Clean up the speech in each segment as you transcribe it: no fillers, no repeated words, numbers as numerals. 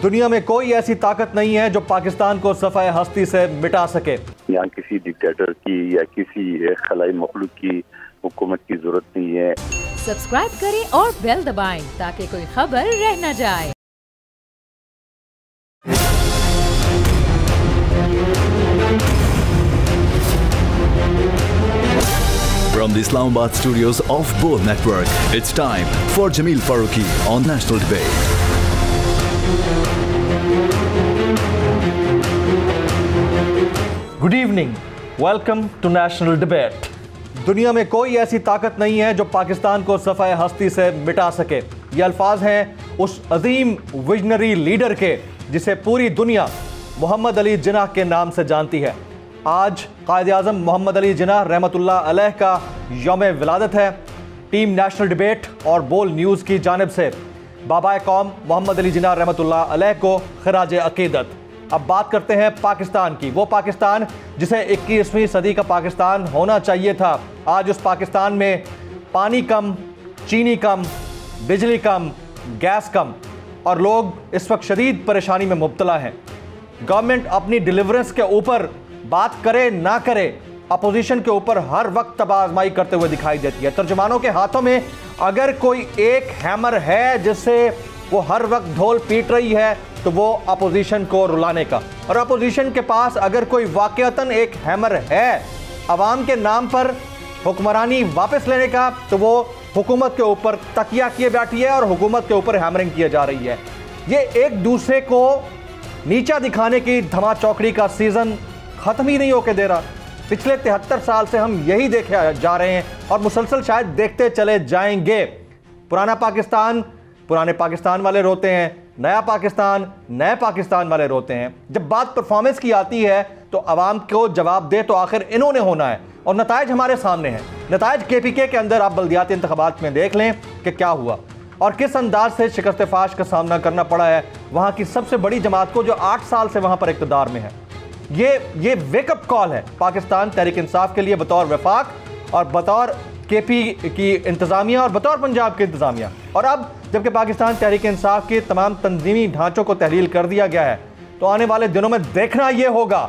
दुनिया में कोई ऐसी ताकत नहीं है जो पाकिस्तान को सफ़ाए हस्ती से मिटा सके। यहाँ किसी डिक्टेटर की या किसी खलाई मखलूक की हुकूमत की जरूरत नहीं है। सब्सक्राइब करें और बेल दबाएं ताकि कोई खबर रह न जाए। From the Islamabad studios of Bol Network, it's time for Jameel Farooqi on National Debate. Good evening, welcome to National Debate. दुनिया में कोई ऐसी ताकत नहीं है जो पाकिस्तान को सफ़ाए हस्ती से मिटा सके। ये अल्फाज हैं उस अजीम विजनरी लीडर के जिसे पूरी दुनिया मोहम्मद अली जिन्नाह के नाम से जानती है। आज कायद-ए-आज़म मोहम्मद अली जिन्नाह रहमतुल्लाह अलैह का यौम विलादत है। टीम नेशनल डिबेट और बोल न्यूज़ की जानिब से बाबा कौम मोहम्मद अली जिन्नाह रहमतुल्लाह अलैह को खराज अकीदत। अब बात करते हैं पाकिस्तान की, वो पाकिस्तान जिसे 21वीं सदी का पाकिस्तान होना चाहिए था। आज उस पाकिस्तान में पानी कम, चीनी कम, बिजली कम, गैस कम और लोग इस वक्त शदीद परेशानी में मुब्तला हैं। गवर्नमेंट अपनी डिलीवरेंस के ऊपर बात करे ना करे, अपोजिशन के ऊपर हर वक्त तबाह-आज़माई करते हुए दिखाई देती है। तर्जुमानों के हाथों में अगर कोई एक हैमर है जिससे वो हर वक्त ढोल पीट रही है तो वो अपोजिशन को रुलाने का, और अपोजिशन के पास अगर कोई वाकईतन एक हैमर है अवाम के नाम पर हुक्मरानी वापस लेने का, तो वो हुकूमत के ऊपर तकिया किए बैठी है और हुकूमत के ऊपर हैमरिंग किए जा रही है। ये एक दूसरे को नीचा दिखाने की धमा चौकड़ी का सीज़न ख़त्म ही नहीं होके दे रहा। पिछले 73 साल से हम यही देखे जा रहे हैं और मुसलसल शायद देखते चले जाएंगे। पुराना पाकिस्तान, पुराने पाकिस्तान वाले रोते हैं, नया पाकिस्तान, नए पाकिस्तान वाले रोते हैं। जब बात परफॉर्मेंस की आती है तो आवाम को जवाब दे तो आखिर इन्होंने होना है, और नताइज हमारे सामने हैं। नताइज KPK के अंदर आप बल्दियाती इंतखाबात में देख लें कि क्या हुआ और किस अंदाज से शिकस्त फाश का सामना करना पड़ा है वहाँ की सबसे बड़ी जमात को जो 8 साल से वहाँ पर इक़्तिदार में है। ये वेकअप कॉल है पाकिस्तान तहरीक इंसाफ के लिए बतौर वफाक और बतौर KP की इंतज़ामिया और बतौर पंजाब की इंतज़ामिया। और अब जबकि पाकिस्तान तहरीक इंसाफ के तमाम तंजीमी ढांचों को तहलील कर दिया गया है, तो आने वाले दिनों में देखना यह होगा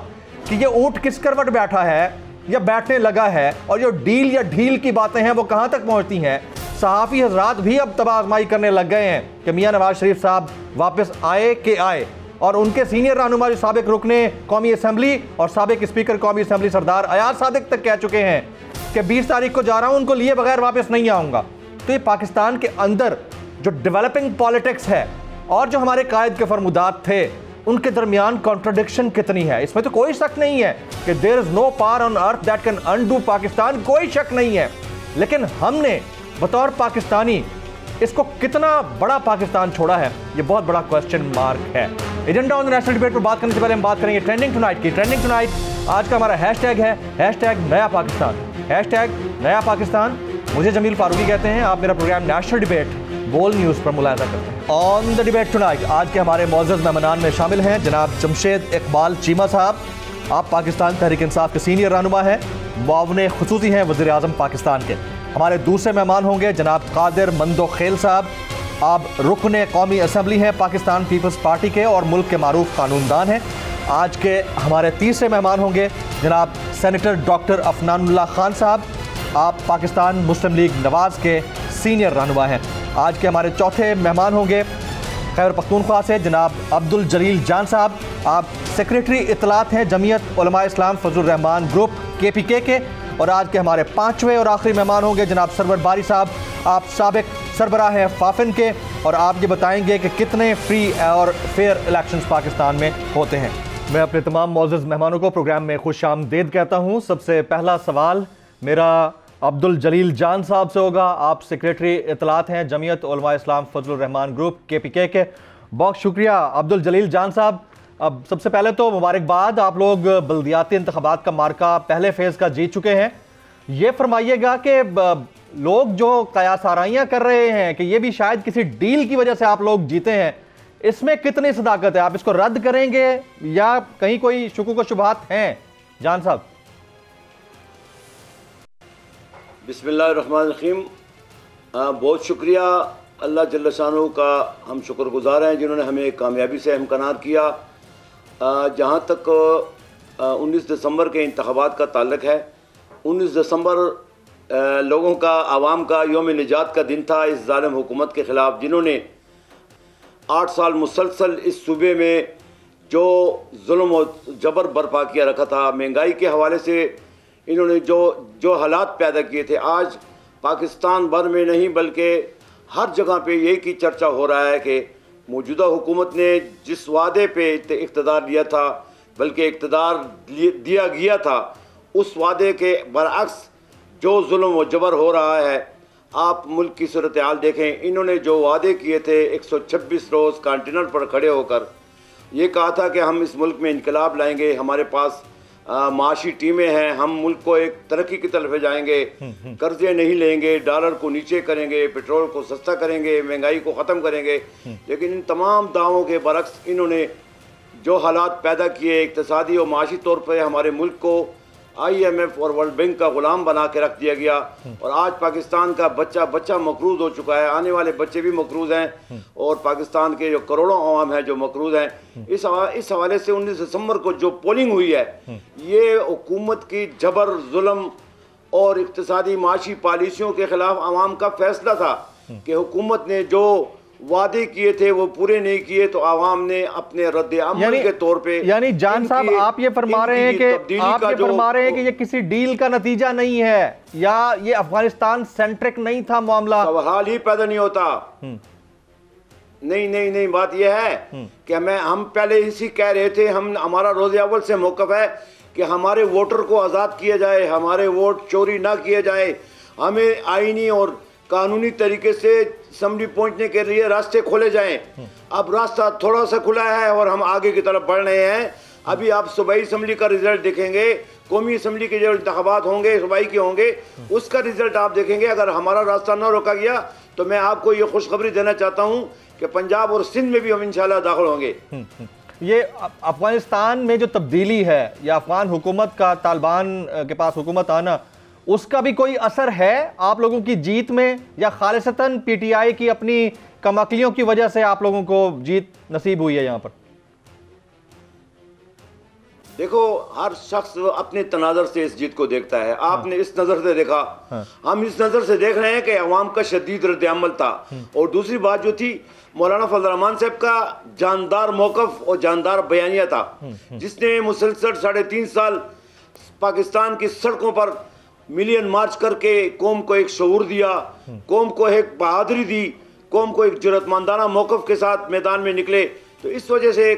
कि ये ऊँट किस करवट बैठा है या बैठने लगा है, और जो डील या ढील की बातें हैं वो कहाँ तक पहुँचती हैं। सहाफ़ी हजरात भी अब तबाह-आज़माई करने लग गए हैं कि मियाँ नवाज शरीफ साहब वापस आए कि आए, और उनके सीनियर रहनुमा जो साबिक रुकने कौमी असम्बली और साबिक स्पीकर कौमी असम्बली सरदार अयाज सादिक तक कह चुके हैं कि 20 तारीख को जा रहा हूं, उनको लिए बगैर वापस नहीं आऊँगा। तो ये पाकिस्तान के अंदर जो डेवलपिंग पॉलिटिक्स है और जो हमारे कायद के फरमुदात थे उनके दरमियान कॉन्ट्रडिक्शन कितनी है, इसमें तो कोई शक नहीं है कि there is no power on earth that can undo Pakistan, कोई शक नहीं है। लेकिन हमने बतौर पाकिस्तानी इसको कितना बड़ा पाकिस्तान छोड़ा है, ये बहुत बड़ा क्वेश्चन मार्क है। एजेंडा ऑन नेशनल डिबेट पर बात करने से पहले हम बात करेंगे ट्रेंडिंग टुनाइट की। ट्रेंडिंग टुनाइट आज का हमारा हैशटैग है #नया पाकिस्तान। #नया पाकिस्तान। मुझे जमील फारूकी कहते हैं। आप मेरा प्रोग्राम नेशनल डिबेट बोल न्यूज़ पर मुलाहिजा करते हैं। ऑन द डिबेट टुनाइट आज के हमारे मौजूद मेहमान में शामिल हैं जनाब जमशेद इकबाल चीमा साहब। आप पाकिस्तान तहरीक इंसाफ के सीनियर रहनुमा हैं, मुआविन खुसूसी हैं वज़ीर आज़म पाकिस्तान के। हमारे दूसरे मेहमान होंगे जनाब कादिर मंदो खेल साहब। आप रुकने कौमी असम्बली हैं पाकिस्तान पीपल्स पार्टी के और मुल्क के मारूफ कानूनदान हैं। आज के हमारे तीसरे मेहमान होंगे जनाब सेनेटर डॉक्टर अफनानुल्लाह खान साहब। आप पाकिस्तान मुस्लिम लीग नवाज़ के सीनियर रहनुमा हैं। आज के हमारे चौथे मेहमान होंगे खैबर पख्तूनख्वा से जनाब अब्दुल जलील जान साहब। आप सेक्रेटरी इत्तलात हैं जमीयत उलमा इस्लाम फजलुर रहमान ग्रुप KPK के। और आज के हमारे पाँचवें और आखिरी मेहमान होंगे जनाब सरवर बारी साहब। आप साबिक सरबराह हैं फाफिन के और आप ये बताएंगे कि कितने फ्री और फेयर इलेक्शंस पाकिस्तान में होते हैं। मैं अपने तमाम मौजूद मेहमानों को प्रोग्राम में खुशामदीद कहता हूँ। सबसे पहला सवाल मेरा अब्दुल जलील जान साहब से होगा। आप सेक्रेटरी इत्तलात हैं जमीयत उलमा इस्लाम फजलुर रहमान ग्रुप KPK के। बहुत शुक्रिया अब्दुल जलील जान साहब। अब सबसे पहले तो मुबारकबाद, आप लोग बल्दियाती इंतखाबात का मार्का पहले फेज़ का जीत चुके हैं। ये फरमाइएगा कि लोग जो कयास आराइयाँ कर रहे हैं कि ये भी शायद किसी डील की वजह से आप लोग जीते हैं, इसमें कितनी सदाकत है? आप इसको रद्द करेंगे या कहीं कोई शुकूक व शुबहात हैं? जान साहब। बिस्मिल्लाहिर्रहमानिर्रहीम। बहुत शुक्रिया अल्लाह जल्ल शानहू का हम शुक्रगुजार हैं जिन्होंने हमें कामयाबी से हमकनार किया। जहाँ तक 19 दिसंबर के इंतखाबात का ताल्लुक है, 19 दिसंबर लोगों का, आवाम का यौम निजात का दिन था इस जालिम हुकूमत के ख़िलाफ़, जिन्होंने 8 साल मुसलसल इस सूबे में जो जुल्म और जबर बर्पा किया रखा था, महंगाई के हवाले से इन्होंने जो हालात पैदा किए थे, आज पाकिस्तान भर में नहीं बल्कि हर जगह पे यही की चर्चा हो रहा है कि मौजूदा हुकूमत ने जिस वादे पे इक़्तिदार लिया था, बल्कि इक़्तिदार दिया गया था, उस वादे के बरअक्स जो जुल्म व जबर हो रहा है। आप मुल्क की सूरत हाल देखें, इन्होंने जो वादे किए थे 126 रोज़ कंटेनर पर खड़े होकर ये कहा था कि हम इस मुल्क में इनकलाब लाएंगे, हमारे पास माशी टीमें हैं, हम मुल्क को एक तरक्की की तरफ ले जाएंगे, कर्जे नहीं लेंगे, डॉलर को नीचे करेंगे, पेट्रोल को सस्ता करेंगे, महंगाई को ख़त्म करेंगे। लेकिन इन तमाम दावों के बरक्स इन्होंने जो हालात पैदा किए, इक़्तिसादी और माशी तौर पर हमारे मुल्क को IMF और वर्ल्ड बैंक का ग़ुलाम बना के रख दिया गया। और आज पाकिस्तान का बच्चा मकरूज़ हो चुका है, आने वाले बच्चे भी मकरूज़ हैं और पाकिस्तान के जो करोड़ों अवाम हैं जो मकरूज़ हैं। इस हवाले से 19 दिसंबर को जो पोलिंग हुई है, ये हुकूमत की जबर, जुल्म और इक़्तिसादी माशी पॉलिसियों के ख़िलाफ़ अवाम का फैसला था कि हुकूमत ने जो वादे किए थे वो पूरे नहीं किए, तो आवाम ने अपने रद्द अमल के तौर पे, यानी जान साहब आप ये फरमा रहे हैं कि ये किसी डील का नतीजा नहीं है या ये अफगानिस्तान सेंट्रिक नहीं था मामला, सवाल ही पैदा नहीं होता। नहीं, बात यह है कि हम पहले इसी कह रहे थे, हमारा रोज़े अव्वल से मौक़िफ़ है कि हमारे वोटर को आज़ाद किया जाए, हमारे वोट चोरी ना किए जाए, हमें आईनी और कानूनी तरीके से असम्बली पहुंचने के लिए रास्ते खोले जाएं। अब रास्ता थोड़ा सा खुला है और हम आगे की तरफ बढ़ रहे हैं। अभी आप सूबाई असम्बली का रिजल्ट देखेंगे, कौमी असम्बली के जो इंतखाबात होंगे सूबाई के होंगे, उसका रिजल्ट आप देखेंगे। अगर हमारा रास्ता न रोका गया तो मैं आपको ये खुशखबरी देना चाहता हूँ कि पंजाब और सिंध में भी हम इंशाल्लाह दाखिल होंगे। ये अफगानिस्तान में जो तब्दीली है या अफगान हुकूमत का तालिबान के पास हुकूमत आना, उसका भी कोई असर है आप लोगों की जीत में, या खालिसतन PTI की अपनी कमअक्लियों की वजह से आप लोगों को जीत नसीब हुई है यहाँ पर? देखो, हर शख्स अपने तनाज़र से इस जीत को देखता है। आपने इस नज़र से देखा, हम इस नज़र से देख रहे हैं कि अवाम का शदीद रद्द-ए-अमल था। और दूसरी बात जो थी, मौलाना फजल रहमान साहब का जानदार मौक़िफ़ और जानदार बयानिया था, जिसने मुसलसल 3.5 साल पाकिस्तान की सड़कों पर मिलियन मार्च करके कौम को एक शऊर दिया, कौम को एक बहादुरी दी, कौम को एक जुर्रतमंदाना मौक़िफ़ के साथ मैदान में निकले। तो इस वजह से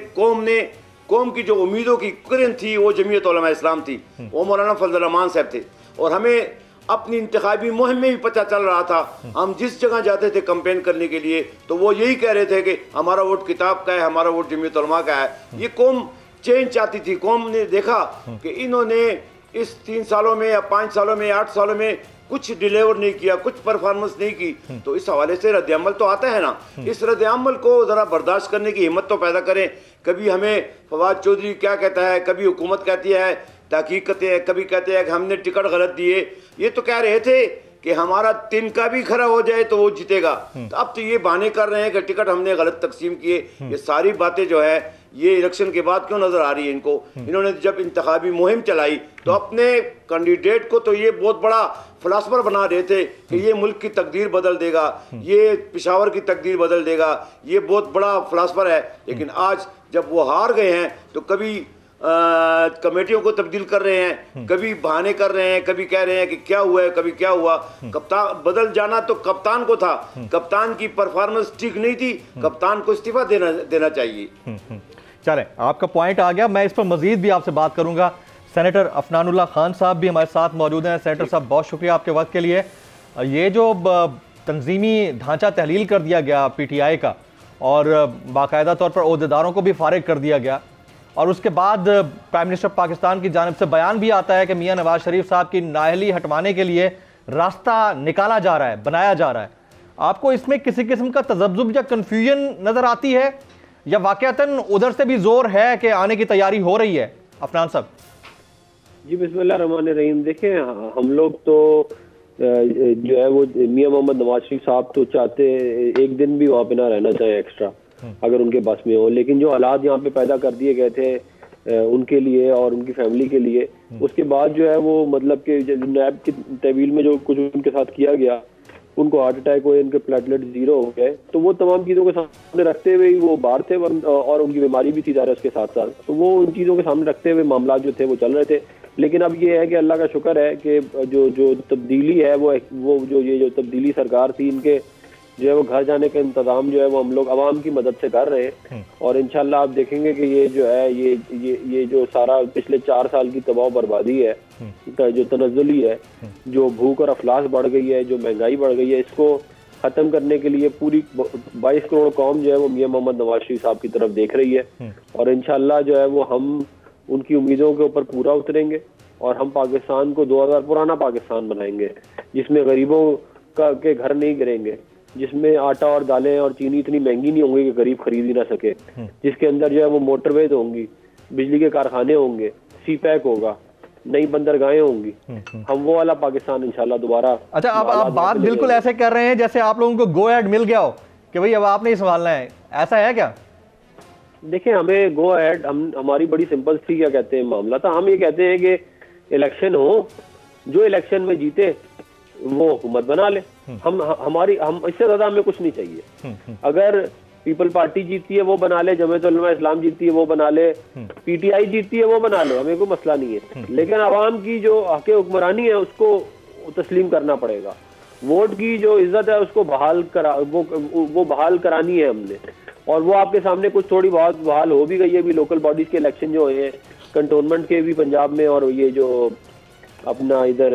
कौम की जो उम्मीदों की किरण थी वो जमीयत उलमा इस्लाम थी, वो मौलाना फजल रहमान साहब थे। और हमें अपनी इंतखाबी मुहिम में भी पता चल रहा था, हम जिस जगह जाते थे कैंपेन करने के लिए तो वो यही कह रहे थे कि हमारा वोट किताब का है, हमारा वोट जमीयत उलमा का है। ये कौम चेंज चाहती थी। कौम ने देखा कि इन्होंने इस 3 सालों में या 5 सालों में 8 सालों में कुछ डिलीवर नहीं किया, कुछ परफॉर्मेंस नहीं की, तो इस हवाले से रद्द-ए-अमल तो आता है ना। इस रद्द-ए-अमल को ज़रा बर्दाश्त करने की हिम्मत तो पैदा करें। कभी हमें फवाद चौधरी क्या कहता है, कभी हुकूमत कहती है तहकीक करते हैं, कभी कहते हैं कि हमने टिकट गलत दिए। ये तो कह रहे थे कि हमारा तिनका भी खरा हो जाए तो वो जीतेगा, तो अब तो ये बहाने कर रहे हैं कि टिकट हमने गलत तकसीम किए। ये सारी बातें जो है ये इलेक्शन के बाद क्यों नजर आ रही है इनको? इन्होंने जब इंतखाबी मुहिम चलाई तो अपने कैंडिडेट को तो ये बहुत बड़ा फिलासफर बना रहे थे कि ये मुल्क की तकदीर बदल देगा, ये पेशावर की तकदीर बदल देगा, ये बहुत बड़ा फिलासफर है। लेकिन आज जब वो हार गए हैं तो कभी कमेटियों को तब्दील कर रहे हैं, कभी बहाने कर रहे हैं, कभी कह रहे हैं कि क्या हुआ है, कभी क्या हुआ। कप्तान बदल जाना तो कप्तान को था, कप्तान की परफॉर्मेंस ठीक नहीं थी, कप्तान को इस्तीफा देना चाहिए। चलें, आपका पॉइंट आ गया, मैं इस पर मजीद भी आपसे बात करूंगा। सेनेटर अफनानुल्लाह खान साहब भी हमारे साथ मौजूद हैं। सेनेटर साहब, बहुत शुक्रिया आपके वक्त के लिए। ये जो तंजीमी ढांचा तहलील कर दिया गया PTI का और बाकायदा तौर पर ओहदेदारों को भी फारिग कर दिया गया, और उसके बाद प्राइम मिनिस्टर पाकिस्तान की जानिब से बयान भी आता है कि मियां नवाज शरीफ साहब की नाअहली हटवाने के लिए रास्ता निकाला जा रहा है, बनाया जा रहा है। आपको इसमें किसी किस्म का तजब्जुब या कन्फ्यूजन नज़र आती है, या वाकयातन उधर से भी जोर है कि आने की तैयारी हो रही है? अफनान साहब जी, बिस्मिल्लाह रहमान रहीम। देखें, हम लोग तो जो है वो मियां मोहम्मद नवाज शरीफ साहब तो चाहते एक दिन भी वहाँ पे ना रहना चाहे एक्स्ट्रा, अगर उनके बस में हो, लेकिन जो हालात यहाँ पे पैदा कर दिए गए थे उनके लिए और उनकी फैमिली के लिए, उसके बाद जो है वो मतलब कि नैब की तहवील में जो कुछ उनके साथ किया गया, उनको हार्ट अटैक हुए, उनके प्लेटलेट 0 हो गए, तो वो तमाम चीज़ों के सामने रखते हुए वो बाहर थे और उनकी बीमारी भी थी ज़ाहिर उसके साथ साथ, तो वो उन चीज़ों के सामने रखते हुए मामला जो थे वो चल रहे थे। लेकिन अब ये है कि अल्लाह का शुक्र है कि जो तब्दीली है वो जो तब्दीली सरकार थी, इनके जो है वो घर जाने का इंतजाम जो है वो हम लोग आवाम की मदद से कर रहे हैं, और इंशाल्लाह आप देखेंगे कि ये जो है ये जो सारा पिछले 4 साल की तबाह बर्बादी है, जो तनज़्ज़ुली है, जो भूख और अफलास बढ़ गई है, जो महंगाई बढ़ गई है, इसको खत्म करने के लिए पूरी 22 करोड़ कौम जो है वो मियां मोहम्मद नवाज शरीफ साहब की तरफ देख रही है, और इंशाल्लाह जो है वो हम उनकी उम्मीदों के ऊपर पूरा उतरेंगे और हम पाकिस्तान को 2000 पुराना पाकिस्तान बनाएंगे, जिसमें गरीबों के घर नहीं गिरेंगे, जिसमें आटा और दालें और चीनी इतनी महंगी नहीं होंगी कि गरीब खरीद ही ना सके, जिसके अंदर जो है वो मोटरवेज होंगी, बिजली के कारखाने होंगे, सी पैक होगा, नई बंदरगाहें होंगी, हम वो वाला पाकिस्तान इंशाल्लाह दोबारा। अच्छा, अब आप बात बिल्कुल ऐसे कर रहे हैं जैसे आप लोगों को गो एड मिल गया हो कि भाई अब आपने ही संभालना है, ऐसा है क्या? देखिए, हमें गो एड हमारी बड़ी सिंपल सी क्या कहते हैं मामला था, हम ये कहते हैं कि इलेक्शन हो, जो इलेक्शन में जीते वो हुकूमत बना ले, हम इससे ज्यादा हमें कुछ नहीं चाहिए। अगर पीपल पार्टी जीतती है वो बना ले, जमात उलमा इस्लाम जीतती है वो बना ले, पीटीआई जीतती है वो बना ले, हमें कोई मसला नहीं है, लेकिन आवाम की जो हक हुक्मरानी है उसको तस्लीम करना पड़ेगा। वोट की जो इज्जत है उसको वो बहाल करानी है हमने, और वो आपके सामने कुछ थोड़ी बहुत बहाल हो भी गई है। अभी लोकल बॉडीज के इलेक्शन जो हुए हैं, कंटोनमेंट के भी पंजाब में, और ये जो अपना इधर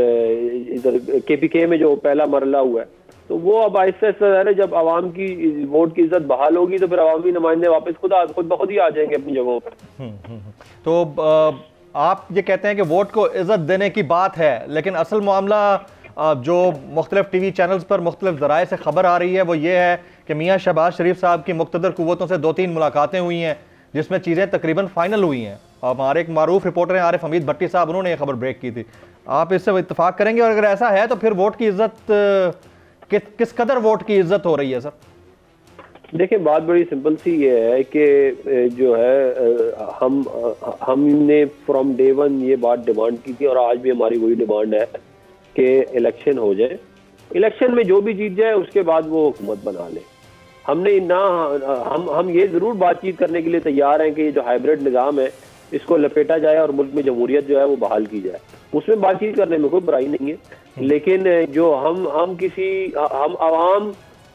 केपीके में जो पहला मरला हुआ है, तो वो अब आहिस्ता आहिस्ता जब आवाम की वोट की इज्जत बहाल होगी तो फिर अवामी नुमाइंदे वापस खुद ब खुद ही आ जाएंगे अपनी जगहों पर। तो आप ये कहते हैं कि वोट को इज्जत देने की बात है, लेकिन असल मामला जो मुख्तलिफ टीवी चैनल्स पर मुख्तलिफ ज़राए से खबर आ रही है वो ये है कि मियाँ शहबाज शरीफ साहब की मुक़्तदर क़ुव्वतों से 2-3 मुलाकातें हुई हैं जिसमें चीज़ें तकरीबन फाइनल हुई हैं। हमारे एक मारूफ रिपोर्टर हैं आरिफ हमीद भट्टी साहब, उन्होंने ये खबर ब्रेक की थी। आप इससे इत्तेफाक करेंगे? और अगर ऐसा है तो फिर वोट की इज्जत किस कदर वोट की इज्जत हो रही है सर? देखिए, बात बड़ी सिंपल सी ये है कि जो है हमने फ्रॉम डे 1 ये बात डिमांड की थी, और आज भी हमारी वही डिमांड है कि इलेक्शन हो जाए, इलेक्शन में जो भी जीत जाए उसके बाद वो हुकूमत बना ले। हमने ना हम ये जरूर बातचीत करने के लिए तैयार हैं कि ये जो हाइब्रिड निज़ाम है इसको लपेटा जाए और मुल्क में जमहूरियत जो है वो बहाल की जाए, उसमें बातचीत करने में कोई बुराई नहीं है, लेकिन जो हम आवाम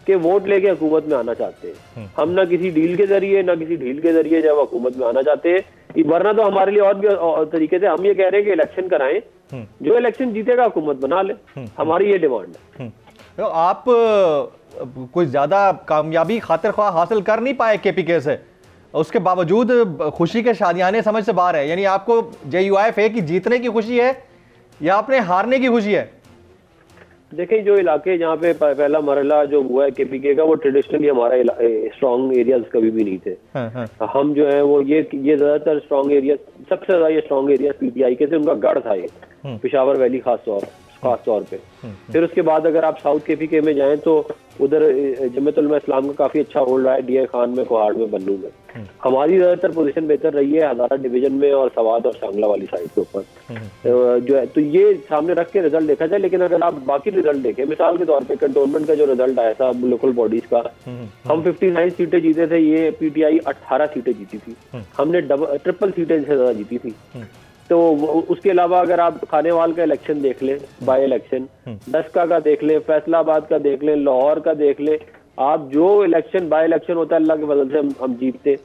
के वोट लेके हुकूमत में आना चाहते हैं, हम ना किसी डील के जरिए ना किसी ढील के जरिए जो है हुकूमत में आना चाहते हैं, वरना तो हमारे लिए और भी तरीके थे। हम ये कह रहे हैं कि इलेक्शन कराएं, जो इलेक्शन जीतेगा हुकूमत बना ले, हमारी ये डिमांड है। तो आप कोई ज्यादा कामयाबी खातिर ख्वाह हासिल कर नहीं पाए केपीके से, उसके बावजूद खुशी के शादियाने समझ से बाहर है, यानी आपको JUIF की जीतने की खुशी है या अपने हारने की खुशी है? देखिए, जो इलाके जहाँ पे पहला मरला जो हुआ है केपीके का, वो ट्रेडिशनली हमारा स्ट्रॉन्ग एरियाज कभी भी नहीं थे। हम जो है वो ये ज्यादातर स्ट्रॉन्ग एरिया, सबसे ज्यादा ये स्ट्रॉन्ग एरिया PTI के थे, उनका गढ़ था ये पेशावर वैली खास तौर पे। फिर उसके बाद अगर आप साउथ केपीके में जाएं तो उधर जमात उलमा इस्लाम का काफी अच्छा होल्ड रहा है, DI खान में, कोहाड़ में, बन्नू में। हमारी ज्यादातर पोजीशन बेहतर रही है हजारा डिवीजन में और सवाद और सांगला वाली साइड के ऊपर जो है। तो ये सामने रख के रिजल्ट देखा जाए, लेकिन अगर आप बाकी रिजल्ट देखें, मिसाल के तौर पे कंटोनमेंट का जो रिजल्ट आया था लोकल बॉडीज का, हम 59 सीटें जीते थे, ये PTI 18 सीटें जीती थी, हमने ट्रिपल सीटें से ज्यादा जीती थी। तो उसके अलावा अगर आप खानेवाल का इलेक्शन देख लें, बाय इलेक्शन, डस्का का देख लें, फैसलाबाद का देख लें, लाहौर का देख लें, आप जो इलेक्शन बाय इलेक्शन होता है अल्लाह के फजल से हम जीतते।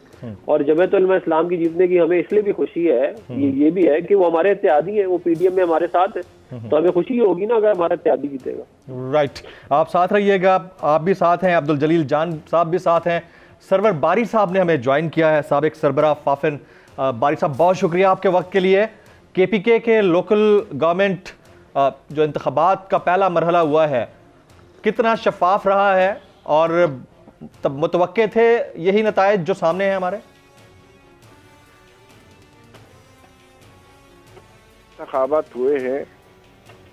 और जमात उलमा इस्लाम की जीतने की हमें इसलिए भी खुशी है, ये भी है कि वो हमारे इत्तेहादी है, वो PDM में हमारे साथ है, तो हमें खुशी होगी ना अगर हमारा इत्तेहादी जीतेगा। राइट, आप साथ रहिएगा, आप भी साथ हैं, अब्दुल जलील जान साहब भी साथ हैं, सरवर बारी साहब ने हमें ज्वाइन किया है, साबिक सरबराह फाफिन। बारी साहब, बहुत शुक्रिया आपके वक्त के लिए। KPK के लोकल गवर्नमेंट जो इंतखाबात का पहला मरहला हुआ है, कितना शफाफ रहा है और तब मुतवक्के थे यही नतायज जो सामने हैं हमारे? इंतखाबात हुए हैं,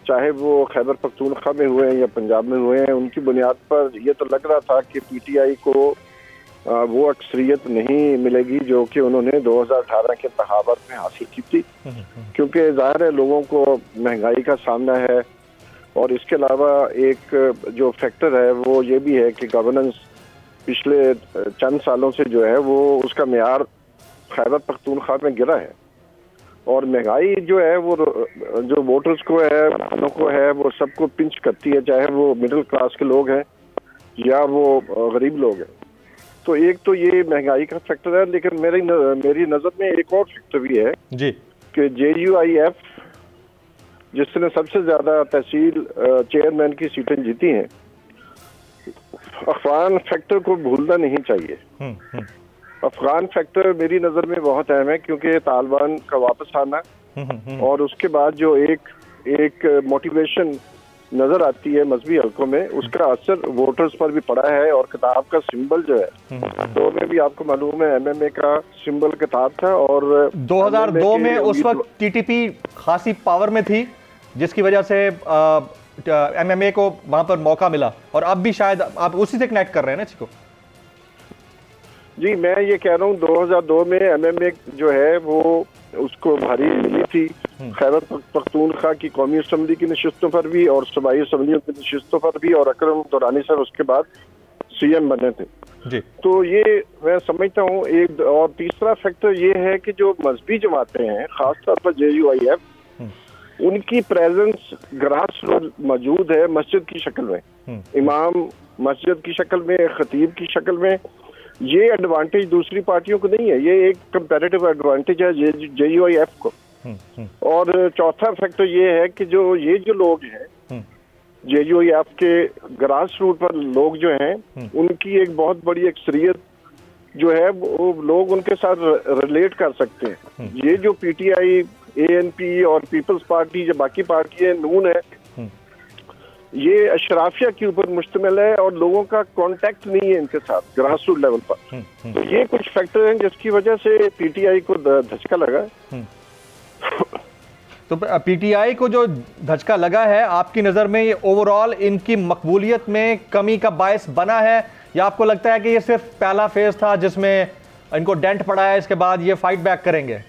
चाहे वो खैबर पख्तूनख्वा में हुए हैं या पंजाब में हुए हैं, उनकी बुनियाद पर ये तो लग रहा था कि पीटीआई को वो अक्सरियत नहीं मिलेगी जो कि उन्होंने 2018 के इंतखाबात में हासिल की थी, क्योंकि जाहिर है लोगों को महंगाई का सामना है और इसके अलावा एक जो फैक्टर है वो ये भी है कि गवर्नेंस पिछले चंद सालों से जो है वो उसका मेयार खैबर पख्तूनख्वा में गिरा है और महंगाई जो है वो जो वोटर्स को है, वालों को है, वो सबको पिंच करती है, चाहे वो मिडिल क्लास के लोग हैं या वो गरीब लोग हैं। तो एक तो ये महंगाई का फैक्टर है, लेकिन मेरी नज़र में एक और फैक्टर भी है जी कि JUIF जिसने सबसे ज़्यादा तहसील चेयरमैन की सीटें जीती हैं, अफगान फैक्टर को भूलना नहीं चाहिए। अफगान फैक्टर मेरी नज़र में बहुत अहम है, क्योंकि तालिबान का वापस आना और उसके बाद जो एक मोटिवेशन नजर आती है मजहबी हलकों में, उसका असर वोटर्स पर भी पड़ा है। और किताब का सिंबल जो है, तो में भी आपको मालूम है MMA का सिंबल किताब था और 2002 में उस वक्त TTP खासी पावर में थी, जिसकी वजह से MMA को वहां पर मौका मिला और अब भी शायद आप उसी से कनेक्ट कर रहे हैं ना इसको। जी मैं ये कह रहा हूँ 2002 में MMA जो है वो उसको भारी मिली थी खैबर पख्तूनख्वा की कौमी असम्बली की नशिस्तों पर भी और सूबाई असम्बलियों की नशिस्तों पर भी, और अकरम दुरानी साहब उसके बाद CM बने थे जी। तो ये मैं समझता हूँ एक। और तीसरा फैक्टर ये है कि जो मजहबी जमातें हैं, खासतौर पर JUIF, उनकी प्रेजेंस ग्रास रूट मौजूद है मस्जिद की शक्ल में, इमाम मस्जिद की शक्ल में, खतीब की शक्ल में। ये एडवांटेज दूसरी पार्टियों को नहीं है, ये एक कंपैरेटिव एडवांटेज है JUIF को। और चौथा फैक्टर ये है कि जो लोग हैं JUIF के ग्रास रूट पर लोग जो हैं, उनकी एक बहुत बड़ी अक्सरियत जो है वो लोग उनके साथ रिलेट कर सकते हैं। ये जो PTI, ANP और पीपल्स पार्टी जो बाकी पार्टी है, नून है, ये अशराफिया के ऊपर मुश्तमिल है और लोगों का कांटेक्ट नहीं है इनके साथ ग्रास रूट लेवल पर। तो ये कुछ फैक्टर हैं जिसकी वजह से PTI को धचका लगा। तो PTI को जो धचका लगा है, आपकी नज़र में ये ओवरऑल इनकी मकबूलियत में कमी का बायस बना है, या आपको लगता है कि ये सिर्फ पहला फेज था जिसमें इनको डेंट पड़ा है, इसके बाद ये फाइट बैक करेंगे?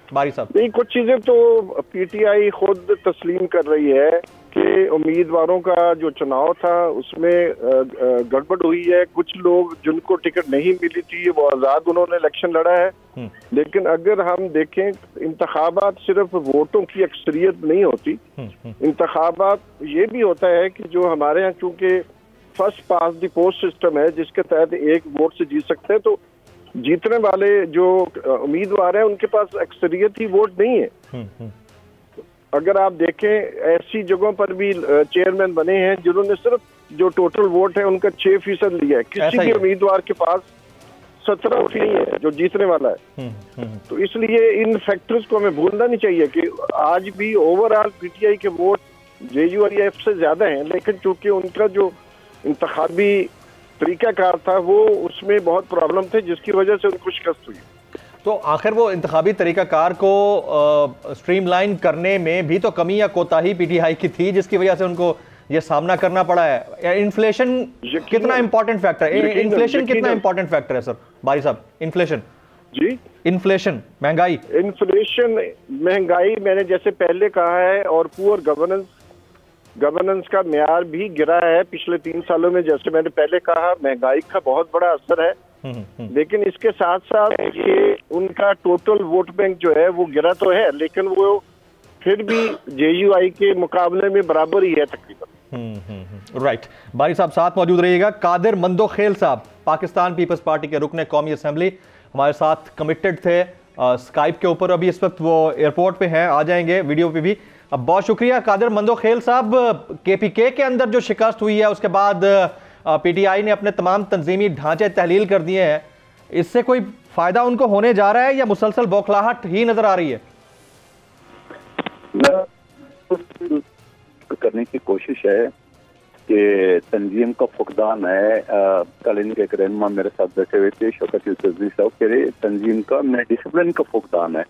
बारी साहब नहीं, कुछ चीजें तो PTI खुद तस्लीम कर रही है कि उम्मीदवारों का जो चुनाव था उसमें गड़बड़ हुई है। कुछ लोग जिनको टिकट नहीं मिली थी वो आजाद उन्होंने इलेक्शन लड़ा है। लेकिन अगर हम देखें, इंतखाबात सिर्फ वोटों की अक्सरियत नहीं होती, इंतखाबात ये भी होता है कि जो हमारे यहाँ चूंकि first pass the post system है जिसके तहत एक वोट से जीत सकते हैं, तो जीतने वाले जो उम्मीदवार हैं उनके पास अक्सरियत ही वोट नहीं है। अगर आप देखें ऐसी जगहों पर भी चेयरमैन बने हैं जिन्होंने सिर्फ जो टोटल वोट है उनका 6% लिया है, किसी भी उम्मीदवार के पास 17 वोट नहीं है जो जीतने वाला है। तो इसलिए इन फैक्टर्स को हमें भूलना नहीं चाहिए कि आज भी ओवरऑल PTI के वोट JUIF से ज्यादा हैं, लेकिन चूंकि उनका जो इंतखाबी तरीकाकार था वो उसमें बहुत प्रॉब्लम थे जिसकी वजह से उनको शिकस्त हुई। तो आखिर वो इंतखाबी तरीकाकार को स्ट्रीमलाइन करने में भी तो कमी या कोताही PTI की थी, जिसकी वजह से उनको ये सामना करना पड़ा है। इन्फ्लेशन कितना इंपॉर्टेंट फैक्टर है? इन्फ्लेशन कितना इंपॉर्टेंट फैक्टर है सर बारी साहब? इन्फ्लेशन जी, इन्फ्लेशन, महंगाई, इन्फ्लेशन, महंगाई मैंने जैसे पहले कहा है, और पुअर गवर्नेंस का मेयार भी गिरा है पिछले 3 सालों में। जैसे मैंने पहले कहा, महंगाई का बहुत बड़ा असर है, लेकिन इसके साथ साथ ये उनका टोटल वोट बैंक जो है वो गिरा तो है, लेकिन वो फिर भी JUI के मुकाबले में बराबर ही है तकरीबन। राइट। बारी साहब साथ मौजूद रहिएगा। कादिर मंदोखेल साहब, पाकिस्तान पीपल्स पार्टी के रुकने कौमी असेंबली, हमारे साथ कमिटेड थे स्काइप के ऊपर। अभी इस वक्त वो एयरपोर्ट पे हैं, आ जाएंगे वीडियो पे भी। अब बहुत शुक्रिया कादिर मंदोखेल साहब। KPK के अंदर जो शिकस्त हुई है उसके बाद PTI ने अपने तमाम तंजीमी ढांचे तहलील कर दिए हैं, इससे कोई फायदा उनको होने जा रहा है या मुसलसल बौखलाहट ही नजर आ रही है? करने की कोशिश है कि तंजीम का फुकदान है। कल इनके एक रहनुमा मेरे साथ बैठे हुए थे, शौकत यूसुफ रिजवी साहब, कह रहे तंजीम का, मैं डिसिप्लिन का फुकदान है।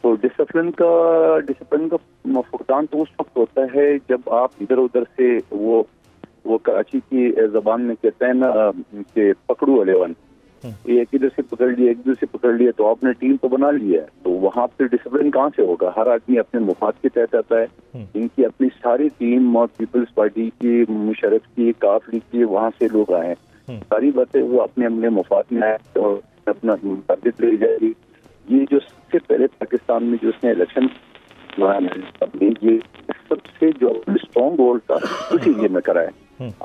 तो डिसिप्लिन का फुकदान तो उस वक्त होता है जब आप इधर उधर से वो कराची की जबान में कहते हैं ना कि पकड़ू 11, एक इधर से पकड़ लिया एक इधर से पकड़ लिया, तो आपने टीम तो बना लिया है, तो वहाँ पे डिसिप्लिन कहाँ से होगा? हर आदमी अपने मुफाद के तहत आता है। इनकी अपनी सारी टीम और पीपल्स पार्टी की, मुशर्रफ की, काफ लीग की, वहाँ से लोग आए हैं, सारी बातें वो अपने अपने मुफाद में आए और अपना ताकत ले जाएगी। ये जो सबसे पहले पाकिस्तान में जो उसने इलेक्शन ये सबसे जो स्ट्रॉन्ग होल्ड था उसी एरिया में कराए।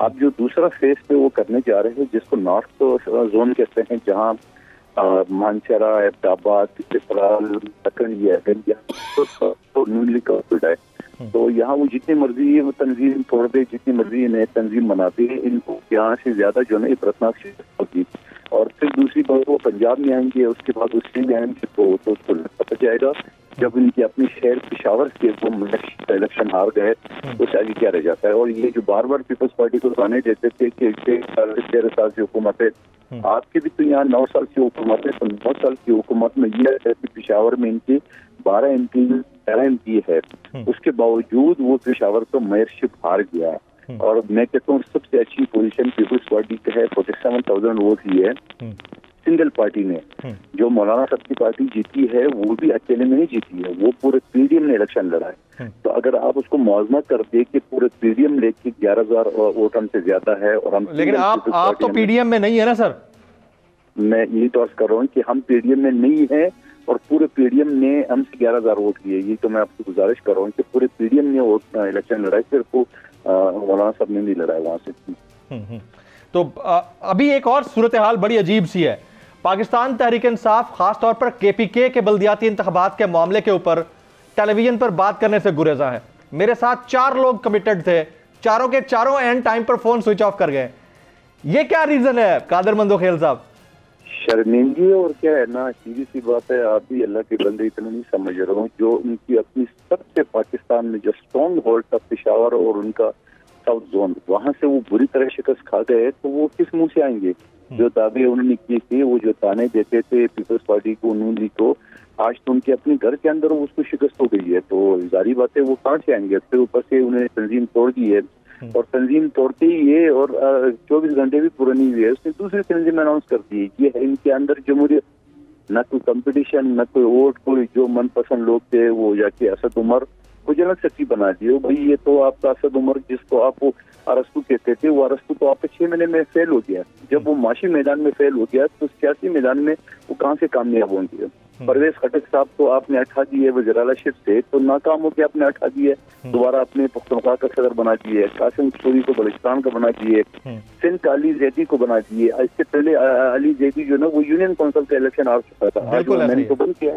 आप जो दूसरा फेज पे वो करने जा रहे हैं जिसको नॉर्थ जोन कहते हैं, जहाँ मानसरा, एबटाबाद, चित्राल, तो न्यूली कवर्ड है, तो यहाँ वो जितनी मर्जी वो तंजीम तोड़ दे, जितनी मर्जी नए तंजीम बनाते हैं, इनको यहाँ से ज्यादा जो है इतरतनाक होगी। और फिर दूसरी बात वो पंजाब में आएंगे, उसके बाद उससे में आएंगे, तो उसको पता जाएगा जब इनकी अपनी शहर पेशावर से वो इलेक्शन हार गए तो आगे क्या रह जाता है। और ये जो बार बार पीपल्स पार्टी को ताने देते थे कि 13 साल की हुकूमत है, आपकी भी तो यहाँ 9 साल की हुकूमत है, तो 9 साल की हुकूमत में यह है कि पेशावर में इनकी 12 MP है, उसके बावजूद वो पेशावर तो मेयरशिप हार गया। और मैं कहता हूँ सबसे अच्छी पोजीशन पीपल्स पार्टी का है, 47,000 वोट ही है सिंगल पार्टी ने। जो मौलाना साहब की पार्टी जीती है वो भी अकेले में नहीं जीती है, वो पूरे PDM ने इलेक्शन लड़ा है। तो अगर आप उसको मुआवजा कर दे कि पूरे PDM लेके 11,000 वोट हमसे ज्यादा है और हम, लेकिन आप तो PDM में नहीं है ना सर? मैं यही तो अर्ज कर रहा हूँ कि हम PDM में नहीं है और पूरे PDM ने हमसे 11,000 वोट लिए। ये तो मैं आपसे गुजारिश कर रहा हूँ कि पूरे PDM ने वोट इलेक्शन लड़ाई, सिर्फ मौलाना साहब ने नहीं लड़ाया वहां से। तो अभी एक और सूरत हाल बड़ी अजीब सी है। पाकिस्तान तहरीक इंसाफ खासतौर पर KPK के बल्दियाती इंतखाबात के मामले के ऊपर टेलीविजन पर बात करने से गुरेजा है। मेरे साथ 4 लोग कमिटेड थे, चारों के चारों एंड टाइम पर फोन स्विच ऑफ कर गए। ये क्या रीजन है कादिर मंदोखेल साहब? शर्मिंदगी और क्या है ना, सीधी सी बात है, आप भी अल्लाह के बंदे इतना नहीं समझ रहा हूँ। जो उनकी अपनी सबसे पाकिस्तान में जो स्ट्रॉन्ग होल्ड था पेशावर और उनका साउथ जोन, वहां से वो बुरी तरह शिकस्त खा गए, तो वो किस मुंह से आएंगे? जो दावे उन्होंने किए थे, वो जो ताने देते थे पीपल्स पार्टी को, नून लीग को, आज तो उनके अपने घर के अंदर उसको शिकस्त हो गई है, तो जारी बात है वो कहाँ से आएंगे? फिर ऊपर से उन्हें तंजीम तोड़ दी है और तंजीम तोड़ते ही ये और 24 घंटे भी पूरे नहीं हुए उसने दूसरी तंजीम अनाउंस कर दी। ये है इनके अंदर जमहूरियत, न कोई कंपटीशन, न कोई वोट, कोई जो मनपसंद लोग थे वो जाके असद उमर को जनक शक्ति बना दिए। भाई ये तो आपका असद उमर जिसको आप अरस्तु कहते थे, वो अरस्तु तो आपके 6 महीने में फेल हो गया। जब वो माशी मैदान में फेल हो गया तो सियासी मैदान में वो कहाँ से कामयाब होंगे? परवेज खटक साहब को आपने हटा दिए वज़ीर-ए-आला-शिप से, तो नाकाम हो गया, आपने हटा दिए, दोबारा अपने पख्तूनख्वा का सदर बना दिए, कासिम सूरी को बलूचिस्तान का बना दिए, सिंध का अली जैदी को बना दिए। इससे पहले अली जैदी जो ना वो यूनियन काउंसिल का इलेक्शन हार चुका था, आज वो मैंने तो बंद किया,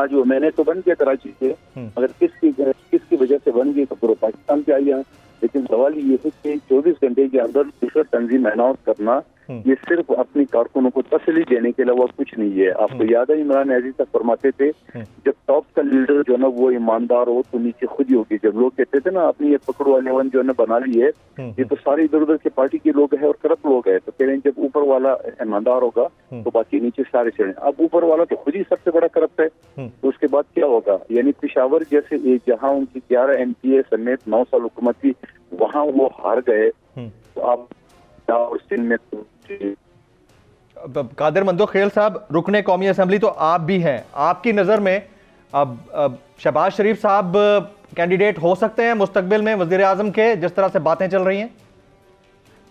आज वो मैंने तो बंद किया कराची से। अगर किसकी वजह से बन गई तो पूरा पाकिस्तान पे आई है। लेकिन सवाल ये है कि 24 घंटे के अंदर दूसरा तंजीम अनाउंस करना, ये सिर्फ अपनी कारकुनों को तसल्ली देने के अलावा कुछ नहीं है। आपको याद है इमरान अजीज तक फरमाते थे जब टॉप का लीडर जो ना वो ईमानदार हो तो नीचे खुद ही होगी। जब लोग कहते थे ना आपने ये पकड़ो 11 जो है बना ली है, ये तो सारे इधर उधर के पार्टी के लोग हैं और करप्ट लोग हैं, तो कह रहे हैं जब ऊपर वाला ईमानदार होगा तो बाकी नीचे सारे चढ़े। अब ऊपर वाला तो खुद ही सबसे बड़ा करप्ट है, तो उसके बाद क्या होगा? यानी पेशावर जैसे जहाँ उनकी 11 MPA समेत 9 साल हुकूमत थी, वहाँ वो हार गए, तो आप और सिंध में कादिर मंदोखेल साहब, रुकने कौमी असेंबली तो आप भी हैं, आपकी नज़र में अब शहबाज शरीफ साहब कैंडिडेट हो सकते हैं मुस्तकबिल में वजीर आजम के, जिस तरह से बातें चल रही हैं?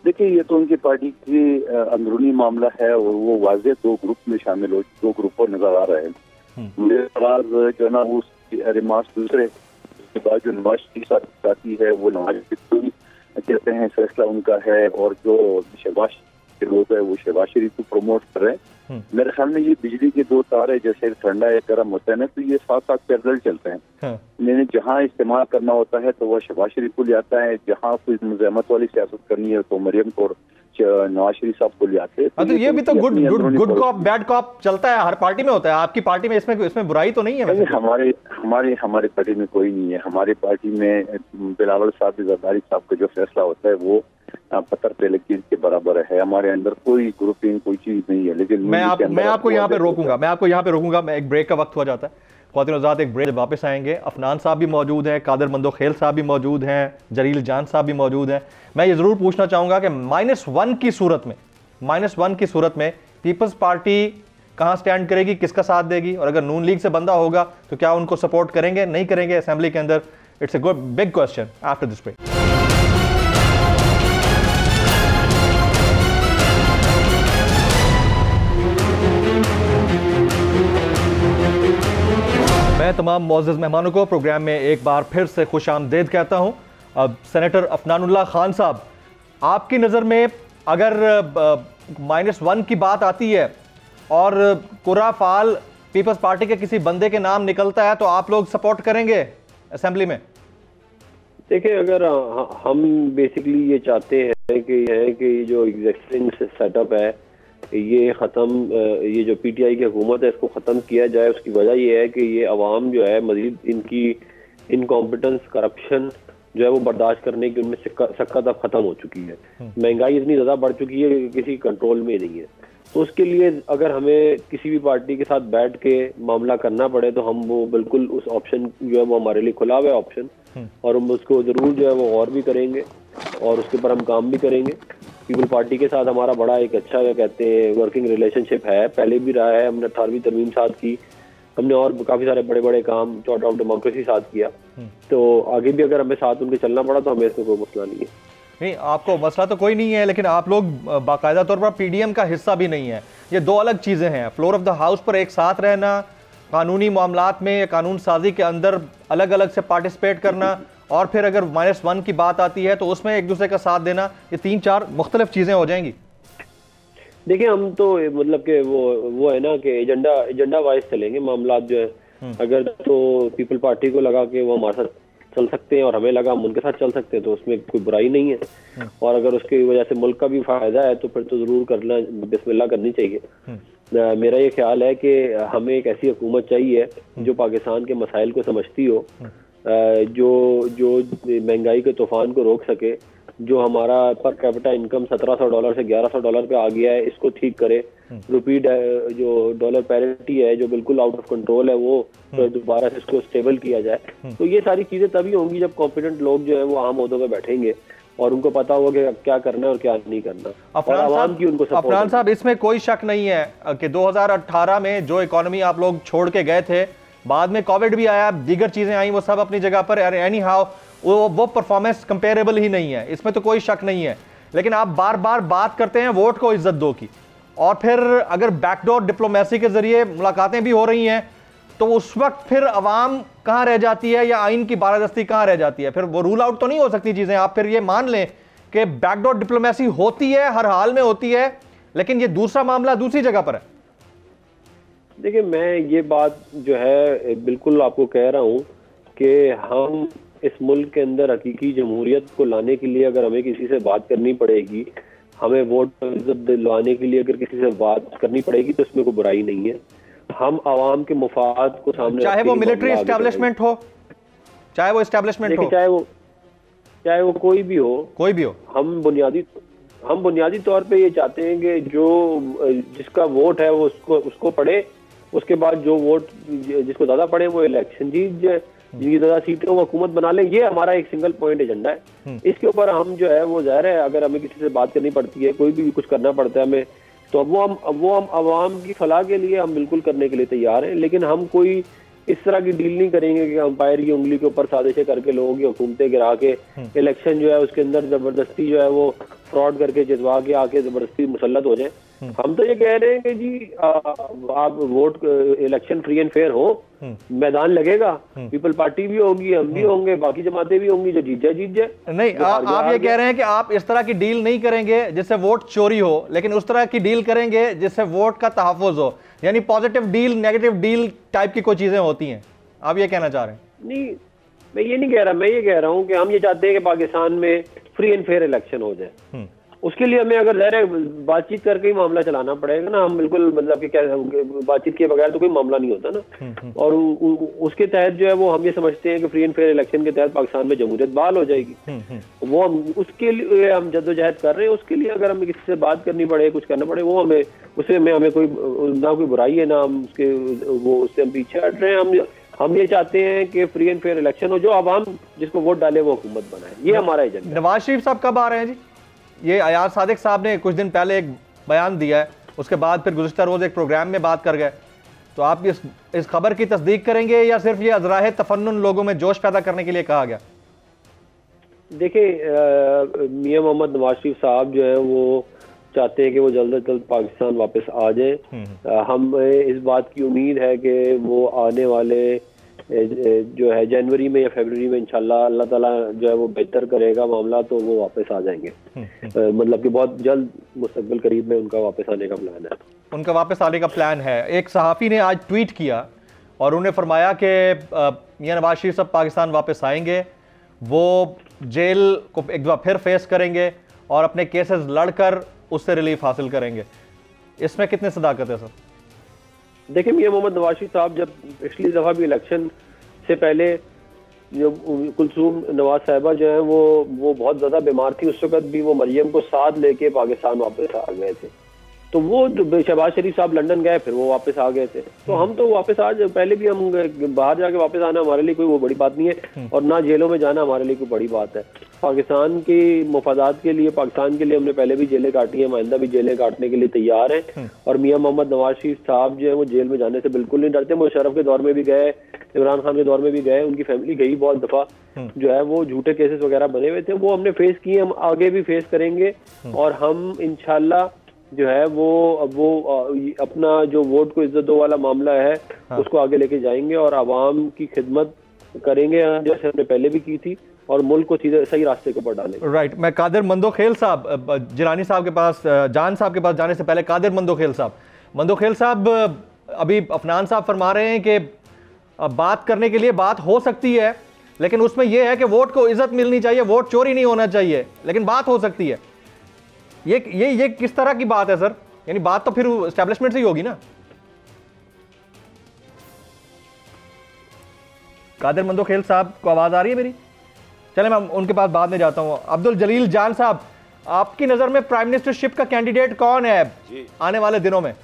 देखिए ये तो उनकी पार्टी की अंदरूनी मामला है और वो वाज़ेह 2 ग्रुप में शामिल हो, 2 ग्रुपों नजर आ रहे हैं। मेरे पास जो ना वो रिमार्क्स दूसरे के बाद जो नवाज शरीफ साहब आती है वो नवाज शरीफ कहते हैं फैसला उनका है, और जो शहबाज लोग है वो शहबाज शरीफ को प्रमोट कर रहे हैं। मेरे ख्याल में ये बिजली के 2 तार है, जैसे ठंडा है गर्म होता है ना, तो ये साथ पैरेलल चलते हैं। मैंने जहाँ इस्तेमाल करना होता है तो वह शहबाज शरीफ को ले आता है, जहाँ कोई मुज़ाहमत वाली सियासत करनी है तो मरियम को नवाज शरीफ साहब को ले आते हैं। तो ये भी तो गुड कॉप बैड कॉप चलता है, हर पार्टी में होता है। आपकी पार्टी में इसमें बुराई तो नहीं है? हमारे पार्टी में कोई नहीं है। हमारी पार्टी में बिलावल साहब जरदारी साहब का जो फैसला होता है वो पत्थर पे लकीर के बराबर है। हमारे अंदर कोई ग्रुपिंग कोई चीज नहीं है। लेकिन मैं आपको यहाँ पे रोकूंगा, मैं एक ब्रेक का वक्त हो जाता है। ख्वातीन आज़ाद एक ब्रेक वापस आएंगे। अफनान साहब भी मौजूद हैं, कादर मंदोखेल साहब भी मौजूद हैं, जरील जान साहब भी मौजूद हैं। मैं ये ज़रूर पूछना चाहूँगा कि -1 की सूरत में पीपल्स पार्टी कहाँ स्टैंड करेगी, किसका साथ देगी, और अगर नून लीग से बंदा होगा तो क्या उनको सपोर्ट करेंगे, नहीं करेंगे असेंबली के अंदर? It's a big question after this break. मैं तमाम मुअज़्ज़ज़ मेहमानों को प्रोग्राम में एक बार फिर से खुश आमदीद कहता हूँ। अब सेनेटर अफनानुल्लाह खान साहब, आपकी नज़र में अगर -1 की बात आती है और कुरा फाल पीपल्स पार्टी के किसी बंदे के नाम निकलता है तो आप लोग सपोर्ट करेंगे असेंबली में? देखिए, अगर हम बेसिकली ये चाहते हैं कि जो एग्जिस्टिंग सेटअप है ये ख़त्म, ये जो पीटीआई की हुकूमत है इसको ख़त्म किया जाए। उसकी वजह ये है कि ये अवाम जो है मजीद इनकी इनकॉम्पिटेंस, करप्शन जो है वो बर्दाश्त करने की उनमें शक्कत अब ख़त्म हो चुकी है। महंगाई इतनी ज़्यादा बढ़ चुकी है कि किसी कंट्रोल में नहीं है। तो उसके लिए अगर हमें किसी भी पार्टी के साथ बैठ के मामला करना पड़े तो हम वो बिल्कुल उस ऑप्शन जो है वो हमारे लिए खुला हुआ है ऑप्शन, और हम उसको ज़रूर जो है वो गौर भी करेंगे और उसके ऊपर हम काम भी करेंगे। पीपल पार्टी के साथ हमारा बड़ा एक अच्छा क्या कहते हैं वर्किंग रिलेशनशिप है, पहले भी रहा है। हमने 18वीं तरमीम साथ की, हमने और काफ़ी सारे बड़े बड़े काम चॉर्ट ऑफ डेमोक्रेसी साथ किया। तो आगे भी अगर हमें साथ उनके चलना पड़ा तो हमें इसमें कोई मसला नहीं है। नहीं, आपको मसला तो कोई नहीं है, लेकिन आप लोग बाकायदा तौर पर पीडीएम का हिस्सा भी नहीं है। ये दो अलग चीज़ें हैं। फ्लोर ऑफ द हाउस पर एक साथ रहना, कानूनी मामलात में या कानून साजी के अंदर अलग अलग से पार्टिसिपेट करना, और फिर अगर -1 की बात आती है तो उसमें एक दूसरे का साथ देना, ये 3-4 मुख्तलिफ चीज़ें हो जाएंगी। देखिए, हम तो मतलब कि वो है ना कि एजेंडा वाइज चलेंगे मामलात जो है। अगर तो पीपल पार्टी को लगा कि वो हमारे साथ चल सकते हैं और हमें लगा हम उनके साथ चल सकते हैं तो उसमें कोई बुराई नहीं है। और अगर उसकी वजह से मुल्क का भी फायदा है तो फिर तो जरूर करना, बिस्मिल्लाह करनी चाहिए। मेरा ये ख्याल है कि हमें एक ऐसी हुकूमत चाहिए जो पाकिस्तान के मसाइल को समझती हो, जो महंगाई के तूफान को रोक सके, जो हमारा पर कैपिटा इनकम $1700 से $1100 पे आ गया है इसको ठीक करे, रुपी जो डॉलर पैरिटी है जो बिल्कुल आउट ऑफ कंट्रोल है वो दोबारा से इसको स्टेबल किया जाए। तो ये सारी चीजें तभी होंगी जब कॉम्पिटेंट लोग जो है वो आम ओहदों पे बैठेंगे और उनको पता होगा कि क्या करना है और क्या नहीं करना। अफनान साहब, इसमें कोई शक नहीं है कि 2018 में जो इकोनॉमी आप लोग छोड़ के गए थे, बाद में कोविड भी आया, दीगर चीजें आई, वो सब अपनी जगह पर, एनी हाउ वो परफॉर्मेंस कंपेरेबल ही नहीं है, इसमें तो कोई शक नहीं है। लेकिन आप बार बार बात करते हैं वोट को इज्जत दो की, और फिर अगर बैकडोर डिप्लोमेसी के जरिए मुलाकातें भी हो रही हैं तो उस वक्त फिर अवाम कहाँ रह जाती है या आइन की बारादस्ती कहाँ रह जाती है? फिर वो रूल आउट तो नहीं हो सकती चीजें। आप फिर ये मान लें कि बैकडोर डिप्लोमेसी होती है, हर हाल में होती है, लेकिन ये दूसरा मामला दूसरी जगह पर है। देखिए, मैं ये बात जो है बिल्कुल आपको कह रहा हूँ कि हम इस मुल्क के अंदर हकीकी जमहूरियत को लाने के लिए अगर हमें किसी से बात करनी पड़ेगी, हमें वोट दिलवाने के लिए अगर किसी से बात करनी पड़ेगी तो इसमें कोई बुराई नहीं है। हम आवाम के मुफाद को सामने, चाहे वो मिलिट्री एस्टेब्लिशमेंट हो, चाहे वो एस्टेब्लिशमेंट हो, चाहे वो कोई भी हो, हम बुनियादी तौर पे ये चाहते हैं कि जो जिसका वोट है वो उसको पढ़े, उसके बाद जो वोट जिसको ज्यादा पड़े वो इलेक्शन जीत जाए, जिनकी ज्यादा सीटें वो हुकूमत बना ले। ये हमारा एक सिंगल पॉइंट एजेंडा है। इसके ऊपर हम जो है वो जाहिर है अगर हमें किसी से बात करनी पड़ती है, कोई भी कुछ करना पड़ता है हमें, तो वो हम आवाम की फलाह के लिए हम बिल्कुल करने के लिए तैयार हैं। लेकिन हम कोई इस तरह की डील नहीं करेंगे कि अंपायर की उंगली के ऊपर साजिशें करके लोगों की हुकूमतें गिरा के इलेक्शन जो है उसके अंदर जबरदस्ती जो है वो फ्रॉड करके जितवा के आके जबरदस्ती मुसल्लत हो जाए। हम तो ये कह रहे हैं कि जी आप vote election free and fair हो, मैदान लगेगा, पीपल पार्टी भी होगी, हम भी होंगे, बाकी जमातें भी होंगी, जो जीत जाए। नहीं, आप ये कह रहे हैं कि आप इस तरह की डील नहीं करेंगे जिससे वोट चोरी हो, लेकिन उस तरह की डील करेंगे जिससे वोट का तहफ़्फ़ुज़ हो, यानी positive deal, negative deal type की कोई चीजें होती हैं, आप ये कहना चाह रहे हैं? नहीं, मैं ये नहीं कह रहा, मैं ये कह रहा हूँ कि हम ये चाहते हैं कि पाकिस्तान में फ्री एंड फेयर इलेक्शन हो जाए। उसके लिए हमें अगर ज़ाहिर है बातचीत करके ही मामला चलाना पड़ेगा ना, हम बिल्कुल मतलब कि क्या बातचीत के बगैर तो कोई मामला नहीं होता ना। और उसके तहत जो है वो हम ये समझते हैं कि फ्री एंड फेयर इलेक्शन के तहत पाकिस्तान में जमहूरियत बहाल हो जाएगी। वो हम उसके लिए हम जद्दोजहद कर रहे हैं। उसके लिए अगर हमें किसी से बात करनी पड़े, कुछ करना पड़े, वो हमें उससे हमें कोई ना कोई बुराई है ना हम उसके वो उससे हम पीछे हट रहे हैं। हम ये चाहते हैं कि फ्री एंड फेयर इलेक्शन हो, जो आवाम जिसको वोट डाले वो हुकूमत बनाए, ये हमारा एजेंडा। नवाज शरीफ साहब कब आ रहे हैं जी? ये अयाज सादिक साहब ने कुछ दिन पहले एक बयान दिया है, उसके बाद फिर गुज़िश्ता रोज़ एक प्रोग्राम में बात कर गए, तो आप इस खबर की तस्दीक करेंगे या सिर्फ ये अज़राह तफन्नुन लोगों में जोश पैदा करने के लिए कहा गया? देखिए, मियां मोहम्मद नवाज शरीफ साहब जो है वो चाहते हैं कि वो जल्द से जल्द पाकिस्तान वापस आ जाए। हम इस बात की उम्मीद है कि वो आने वाले जो है जनवरी में या फरवरी में इंशाल्लाह अल्लाह ताला जो है वो बेहतर करेगा मामला, तो वो वापस आ जाएंगे। मतलब कि बहुत जल्द मुस्तकबिल करीब में उनका वापस आने का प्लान है। उनका वापस आने का प्लान है। एक सहाफ़ी ने आज ट्वीट किया और उन्हें फरमाया कि मियां नवाज शरीफ साहब पाकिस्तान वापस आएंगे, वो जेल को एक बार फिर फेस करेंगे और अपने केसेस लड़कर उससे रिलीफ हासिल करेंगे। इसमें कितनी सदाकत है सर? देखिए, मियां मोहम्मद नवाज शरीफ साहब जब पिछली दफ़ा भी इलेक्शन से पहले जो कुलसूम नवाज साहिबा जो है वो बहुत ज़्यादा बीमार थी, उस वक्त भी वो मरियम को साथ लेके पाकिस्तान वापस आ गए थे। तो वो शहबाज शरीफ साहब लंदन गए, फिर वो वापस आ गए थे। तो हम तो वापस आज पहले भी हम बाहर जाके वापस आना हमारे लिए कोई वो बड़ी बात नहीं है, और ना जेलों में जाना हमारे लिए कोई बड़ी बात है। पाकिस्तान की मुफादात के लिए, पाकिस्तान के लिए हमने पहले भी जेलें काटी हैं, आइंदा भी जेलें काटने के लिए तैयार हैं। और मियां मोहम्मद नवाज शरीफ साहब जो है वो जेल में जाने से बिल्कुल नहीं डरते। मुशर्रफ के दौर में भी गए, इमरान खान के दौर में भी गए, उनकी फैमिली गई बहुत दफा। जो है वो झूठे केसेस वगैरह बने हुए थे, वो हमने फेस किए, हम आगे भी फेस करेंगे। और हम इंशाल्लाह जो है वो अपना जो वोट को इज्जत दो वाला मामला है उसको आगे लेके जाएंगे और आवाम की खिदमत करेंगे जैसे हमने पहले भी की थी, और मुल्क को सीधे सही रास्ते के ऊपर डालेंगे। राइट। मैं कादिर मंदोखेल साहब, जिलानी साहब के पास, जान साहब के पास जाने से पहले कादिर मंदोखेल साहब, अभी अफनान साहब फरमा रहे हैं कि बात करने के लिए बात हो सकती है, लेकिन उसमें यह है कि वोट को इज्जत मिलनी चाहिए, वोट चोरी नहीं होना चाहिए, लेकिन बात हो सकती है। ये किस तरह की बात है सर? यानी बात तो फिर एस्टेब्लिशमेंट से ही होगी ना। कादिर मंदोखेल साहब को आवाज आ रही है मेरी? चले मैं उनके पास बाद में जाता हूं। अब्दुल जलील जान साहब, आपकी नजर में प्राइम मिनिस्टरशिप का कैंडिडेट कौन है आने वाले दिनों में?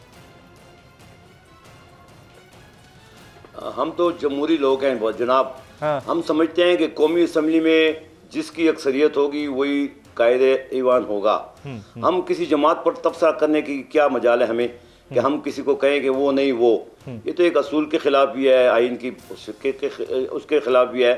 हम तो जमहूरी लोग हैं बहुत जनाब। हाँ। हम समझते हैं कि कौमी असम्बली में जिसकी अक्सरियत होगी वही कायदे ईवान होगा। हम किसी जमात पर तबसरा करने की क्या मजाल है हमें कि हम किसी को कहें कि वो नहीं वो, ये तो एक असूल के खिलाफ भी है, आइन की उसके खिलाफ भी है।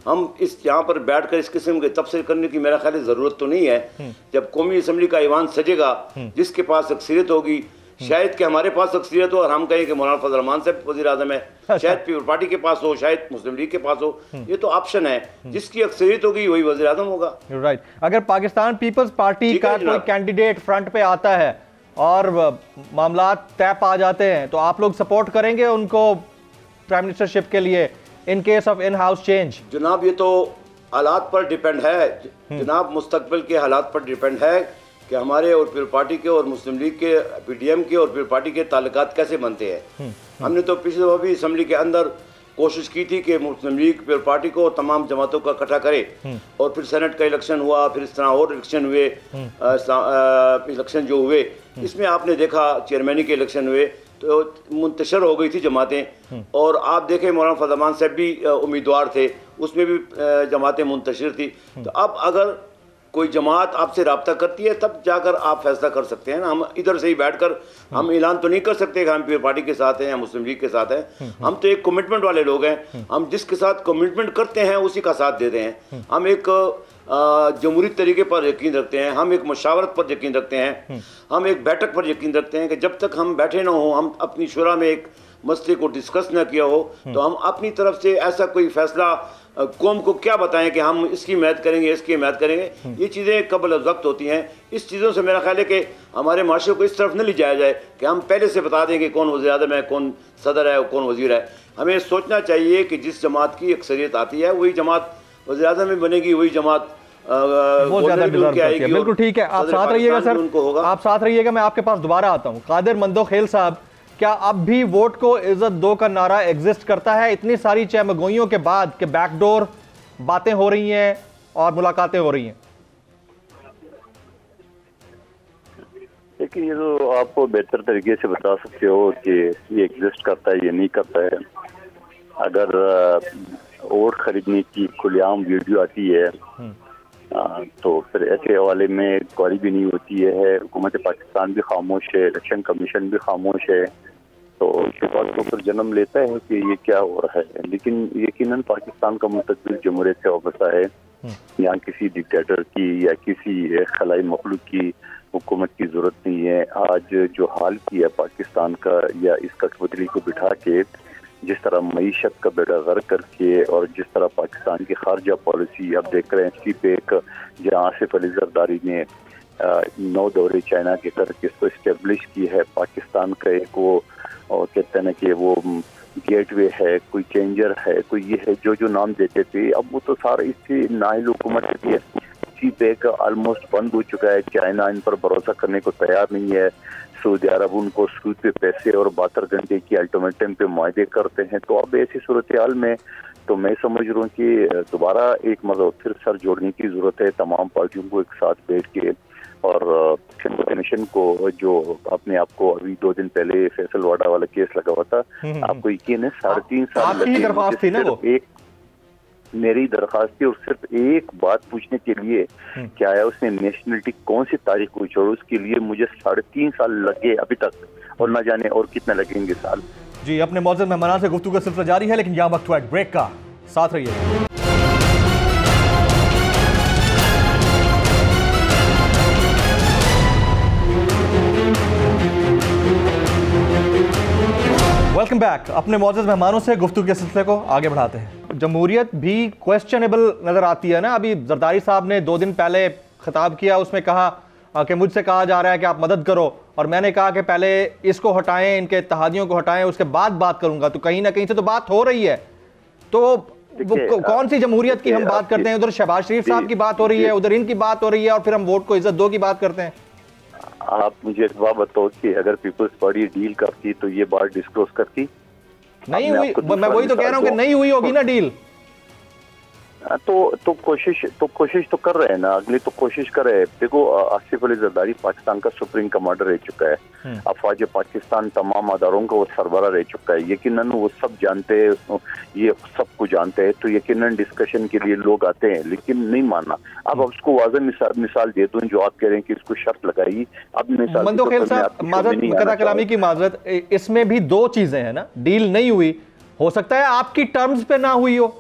हम इस यहाँ पर बैठकर इस किस्म के तबसरे करने की मेरा ख्याल ज़रूरत तो नहीं है। जब कौमी असम्बली का ईवान सजेगा, जिसके पास अक्सरियत होगी, शायद कि हमारे पास अक्सरियत हो और हम कहें कि मौलाना फजल रहमान साहब वज़ीर आज़म है, शायद पीपल पार्टी के पास हो, शायद मुस्लिम लीग के पास हो, ये तो ऑप्शन है। जिसकी अक्सरियत होगी वही वज़ीर आज़म होगा। राइट। अगर पाकिस्तान पीपल्स पार्टी का कोई कैंडिडेट फ्रंट पे आता है और मामला तय पा जाते हैं, तो आप लोग सपोर्ट करेंगे उनको प्राइम मिनिस्टरशिप के लिए in case of in house change? जनाब, ये तो हालात पर डिपेंड है जनाब, मुस्तकबिल के हालात पर डिपेंड है कि हमारे और पीपल पार्टी के और मुस्लिम लीग के, पीडीएम के और पीपल पार्टी के ताल्लुकात कैसे बनते हैं। हमने तो पिछले दफा भी असम्बली के अंदर कोशिश की थी कि मुस्लिम लीग पीपल पार्टी को तमाम जमातों का इकट्ठा करे, और फिर सेनेट का इलेक्शन हुआ, फिर इस तरह और इलेक्शन हुए, इलेक्शन जो हुए इसमें आपने देखा चेयरमैनी के इलेक्शन हुए तो मुंतशर हो गई थी जमातें। और आप देखें मौलाना फजल रहमान साहब भी उम्मीदवार थे, उसमें भी जमातें मुंतशिर थी। तो अब अगर कोई जमात आपसे रब्ता करती है तब जाकर आप फैसला कर सकते हैं ना। हम इधर से ही बैठकर हम ऐलान तो नहीं कर सकते कि हम पीपल पार्टी के साथ हैं या मुस्लिम लीग के साथ हैं। हम तो एक कमिटमेंट वाले लोग हैं, हम जिसके साथ कमिटमेंट करते हैं उसी का साथ देते हैं। हम एक जमहूरी तरीके पर यकीन रखते हैं, हम एक मशावरत पर यकीन रखते हैं, हम एक बैठक पर यकीन रखते हैं कि जब तक हम बैठे ना हो, हम अपनी शुरा में एक मसले को डिस्कस न किया हो, तो हम अपनी तरफ से ऐसा कोई फैसला कौम को क्या बताएं कि हम इसकी हिमायत करेंगे, इसकी हिमायत करेंगे। ये चीज़ें कबल वक्त होती हैं। इस चीज़ों से मेरा ख्याल है कि हमारे माशरे को इस तरफ न ले जाया जाए कि हम पहले से बता दें कि कौन वज़ीर आज़म है, कौन सदर है, कौन वज़ीर है। हमें सोचना चाहिए कि जिस जमात की अक्सरियत आती है वही जमात वज़ीर आज़म में बनेगी, वही जमात बिल्कुल ठीक है। आप साथ रहिएगा सर, आप साथ रहिएगा। मैं आपके पास दोबारा आता हूँ। कादिर मंदोखेल साहब, क्या अब भी वोट को इज्जत दो का नारा एग्जिस्ट करता है इतनी सारी चहमगोइयों के बाद कि बैकडोर बातें हो रही हैं और मुलाकातें हो रही हैं? देखिए, ये तो आपको बेहतर तरीके से बता सकते हो कि ये एग्जिस्ट करता है, ये नहीं करता है। अगर वोट खरीदने की खुलेआम वीडियो आती है तो फिर ऐसे हवाले में इंक्वायरी भी नहीं होती है, हुकूमत पाकिस्तान भी खामोश है, इलेक्शन कमीशन भी खामोश है, तो उसके बाद तो फिर जन्म लेता है कि ये क्या हो रहा है। लेकिन यकीनन पाकिस्तान का मुस्तकबिल जमहूरियत से वाबस्ता है, यहाँ किसी डिक्टेटर की या किसी खलाई मखलूक की हुकूमत की जरूरत नहीं है। आज जो हाल किया पाकिस्तान का, या इस कठपुतली को बिठा के जिस तरह मईशत का बेड़ा गर्क करके, और जिस तरह पाकिस्तान की खारजा पॉलिसी अब देख रहे हैं, इसी पे एक जहाँ आसिफ अली जरदारी ने 9 दौरे चाइना के करके इसको इस्टेब्लिश की है, पाकिस्तान का एक वो और कहते हैं कि वो गेटवे है, कोई चेंजर है, कोई ये है, जो जो नाम देते थे, अब वो तो सारा इससे नाहिल हुकूमत है, इसी पे का ऑलमोस्ट बंद हो चुका है। चाइना इन पर भरोसा करने को तैयार नहीं है, सऊदी अरब उनको सूद पे पैसे और 72 घंटे की अल्टीमेटम पे मुआहदे करते हैं। तो अब ऐसी सूरत हाल में तो मैं समझ रहा हूँ कि दोबारा एक मतलब फिर सर जोड़ने की जरूरत है, तमाम पार्टियों को एक साथ बैठ के, और कमीशन को जो अपने आप को अभी 2 दिन पहले फैसल वाडा वाला केस लगा हुआ था, आपको यकीन है 3.5 साल दरख्वास्त थी ना वो? एक मेरी दरखास्त थी, और सिर्फ एक बात पूछने के लिए क्या है उसने नेशनलिटी कौन सी तारीख को छोड़, उसके लिए मुझे 3.5 साल लगे अभी तक, और न जाने और कितने लगेंगे साल। जी, अपने मौजूद मेहमान से गुफ्तगू का सिलसिला जारी है, लेकिन यहाँ वक्त हुआ ब्रेक का, साथ रहिए। Welcome back. अपने मौजूद मेहमानों से गुफ्तगू के सिलसिले को आगे बढ़ाते हैं। जमहूरियत भी क्वेश्चनेबल नजर आती है ना। अभी जरदारी साहब ने 2 दिन पहले खिताब किया, उसमें कहा कि मुझसे कहा जा रहा है कि आप मदद करो, और मैंने कहा कि पहले इसको हटाएं, इनके इत्तेहादियों को हटाएं, उसके बाद बात करूंगा। तो कहीं ना कहीं से तो बात हो रही है, तो कौन सी जमहूरियत की हम बात करते हैं? उधर शहबाज शरीफ साहब की बात हो रही है, उधर इनकी बात हो रही है, और फिर हम वोट को इज्जत दो की बात करते हैं। आप मुझे एक बात बताओ कि अगर पीपल्स पार्टी डील करती तो ये बात डिस्क्लोज करती? नहीं हुई, मैं वही तो कह रहा हूँ कि नहीं हुई होगी ना डील। तो कोशिश तो कर रहे हैं ना, अगली तो कोशिश कर रहे हैं। देखो, आसिफ अली जरदारी पाकिस्तान का सुप्रीम कमांडर रह चुका है, अफवाज पाकिस्तान तमाम अदारों का वो सरबरा रह चुका है, यकीनन वो सब जानते हैं, ये सबको जानते हैं, तो यकीनन डिस्कशन के लिए लोग आते हैं, लेकिन नहीं मानना। अब उसको वाज़ेह मिसाल दे दूं, जो आप कह रहे हैं कि इसको शर्त लगाई, अब मिसाल मंदोखेल साहब, माजरत कलामी की माजरत, इसमें भी 2 चीजें हैं ना, डील नहीं हुई, हो सकता है आपकी टर्म्स पे ना हुई हो,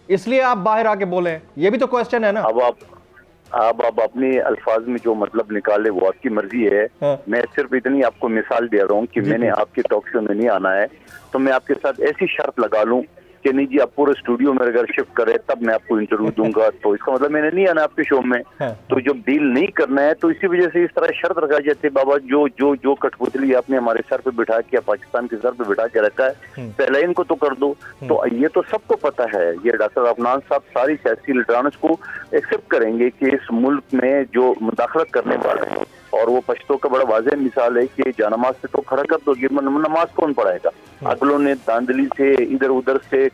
इसलिए आप बाहर आके बोले, ये भी तो क्वेश्चन है ना। अब आप अपने अल्फाज में जो मतलब निकाले वो आपकी मर्जी है। हाँ। मैं सिर्फ इतनी आपको मिसाल दे रहा हूँ कि मैंने आपके टॉक शो में नहीं आना है, तो मैं आपके साथ ऐसी शर्त लगा लूं कि नहीं जी आप पूरे स्टूडियो में अगर शिफ्ट करें तब मैं आपको इंटरव्यू दूंगा, तो इसका मतलब मैंने नहीं आना आपके शो में। हाँ। तो जब डील नहीं करना है तो इसी वजह से इस तरह शर्त रखा जाती है, बाबा जो कठपुतली आपने हमारे सर पे बिठा के, पाकिस्तान के सर पे बिठा के रखा है, पहले इनको तो कर दो। तो ये तो सबको पता है, ये डॉक्टर अफनान साहब सारी सियासी लीडरान को एक्सेप्ट करेंगे कि इस मुल्क में जो मुदाखलत करने वाले हैं, और वो पश्तो का बड़ा वाज़ेह मिसाल है कि जानमाज से तो खड़ा कर दो, नमाज कौन पढ़ाएगा? अगलों ने धांधली से इधर उधर से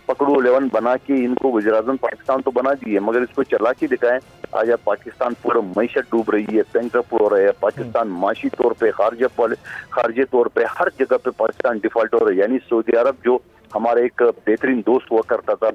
पकड़ू लेवन बना के इनको वज़ीर-ए-आज़म पाकिस्तान तो बना दिए, मगर इसको चला के दिखाएं। आज आप पाकिस्तान पूरा मईशत डूब रही है, बैंकरप्ट हो रहा है पाकिस्तान, माशी तौर पे, खारजे तौर पे, हर जगह पे पाकिस्तान डिफॉल्ट हो रहा है। यानी सऊदी अरब जो हमारा एक बेहतरीन दोस्त हुआ करता था,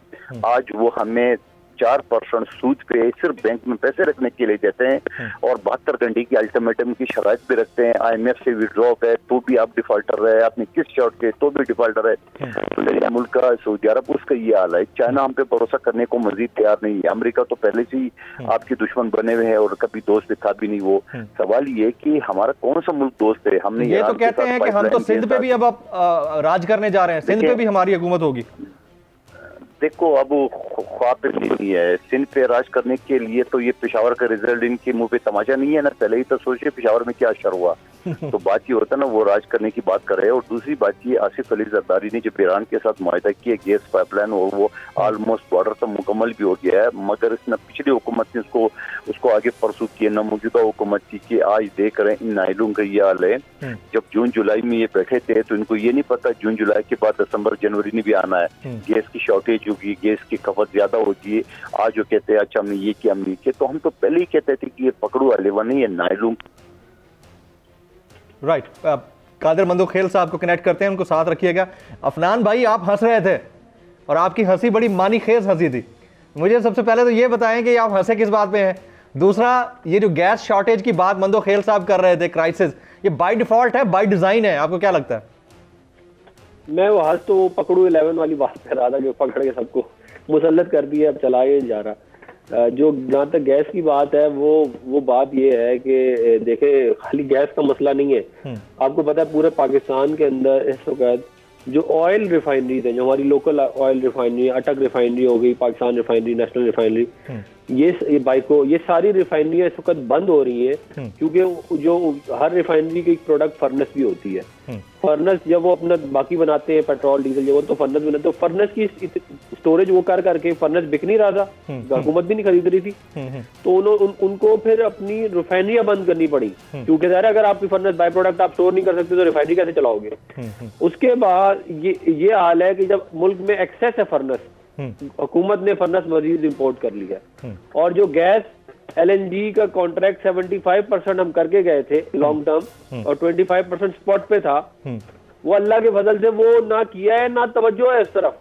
आज वो हमें 4% सूद पे सिर्फ बैंक में पैसे रखने के लिए देते हैं, और 72 घंटे की अल्टीमेटम की शराइत भी रखते हैं। IMF से विड्रॉ है तो भी आप डिफॉल्टर रहे, आपने किस शॉर्ट के तो भी डिफॉल्टर है। तो मुल्क का सऊदी अरब उसका ये हाल है। चाइना हम पे भरोसा करने को मजीद तैयार नहीं है, अमेरिका तो पहले से ही आपके दुश्मन बने हुए हैं और कभी दोस्त था भी नहीं। वो सवाल ये कि हमारा कौन सा मुल्क दोस्त है? हमने ये तो कहते हैं कि हम तो सिंध पे भी अब राज करने जा रहे हैं, सिंध पे भी हमारी हुकूमत होगी। देखो, अब ख्वाब नहीं है सिंध पे राज करने के लिए, तो ये पेशावर का रिजल्ट इनके मुंह पे तमाचा नहीं है ना। पहले ही तो सोचिए पेशावर में क्या असर हुआ। तो बात ये होता है ना, वो राज करने की बात कर रहे हैं। और दूसरी बात ये, आसिफ अली जरदारी ने जब ईरान के साथ मुआहदा किया गैस पाइपलाइन, और वो ऑलमोस्ट बॉर्डर तक मुकम्मल भी हो गया है, मगर इसने पिछली हुकूमत ने उसको आगे परसू किया, न मौजूदा हुकूमत की, कि आज देख रहे हैं इन नाइलों का ये हाल है। जब जून जुलाई में ये बैठे थे तो इनको ये नहीं पता जून जुलाई के बाद दिसंबर जनवरी में भी आना है, गैस की शॉर्टेज होगी, गैस की खपत ज्यादा होती है। आज वो कहते हैं अच्छा हमने ये किया, हमने किया, तो हम तो पहले ही कहते थे कि ये पकड़ू अलेवा नहीं है नाइलों। राइट, कादिर मंदोखेल साहब को कनेक्ट करते हैं, उनको साथ रखिएगा। अफनान भाई, आप हंस रहे थे और आपकी हंसी बड़ी मानी खेज हंसी थी। मुझे सबसे पहले तो ये बताएं कि आप हंसे किस बात पे हैं। दूसरा, ये जो गैस शॉर्टेज की बात मंदो खेल साहब कर रहे थे, क्राइसिस, ये बाय डिफॉल्ट है, बाय डिजाइन है, आपको क्या लगता है? मैं वो हंस तो पकड़ू 11 वाली बात कर रहा था कि पकड़ के सबको मुसल्लत कर दिया, अब चलाया जा रहा। जो जहाँ तक गैस की बात है, वो बात ये है कि देखे खाली गैस का मसला नहीं है। आपको पता है पूरे पाकिस्तान के अंदर इस वक्त जो ऑयल रिफाइनरीज है, जो हमारी लोकल ऑयल रिफाइनरी, अटक रिफाइनरी हो गई, पाकिस्तान रिफाइनरी, नेशनल रिफाइनरी, ये बाइको, ये सारी रिफाइनरियां इस वक्त बंद हो रही हैं क्योंकि जो हर रिफाइनरी की प्रोडक्ट फर्नेस भी होती है। फर्नेस जब वो अपना बाकी बनाते हैं पेट्रोल डीजल, जब वो तो फर्नेस बनाते, तो फर्नेस की स्टोरेज वो कर करके फर्नेस बिक नहीं रहा था, हुकूमत भी नहीं खरीद रही थी, तो उनको फिर अपनी रिफाइनरियां बंद करनी पड़ी क्योंकि ज़ाहिर है अगर आपकी फर्नेस बाय प्रोडक्ट आप स्टोर नहीं कर सकते तो रिफाइनरी कैसे चलाओगे। उसके बाद ये हाल है कि जब मुल्क में एक्सेस है फर्नेस, हुकूमत ने फर्नेस मजीद इंपोर्ट कर लिया, और जो गैस LNG का कॉन्ट्रैक्ट 75% हम करके गए थे लॉन्ग टर्म और 25% स्पॉट पे था, वो अल्लाह के फजल से वो ना किया है ना तवज्जो है इस तरफ,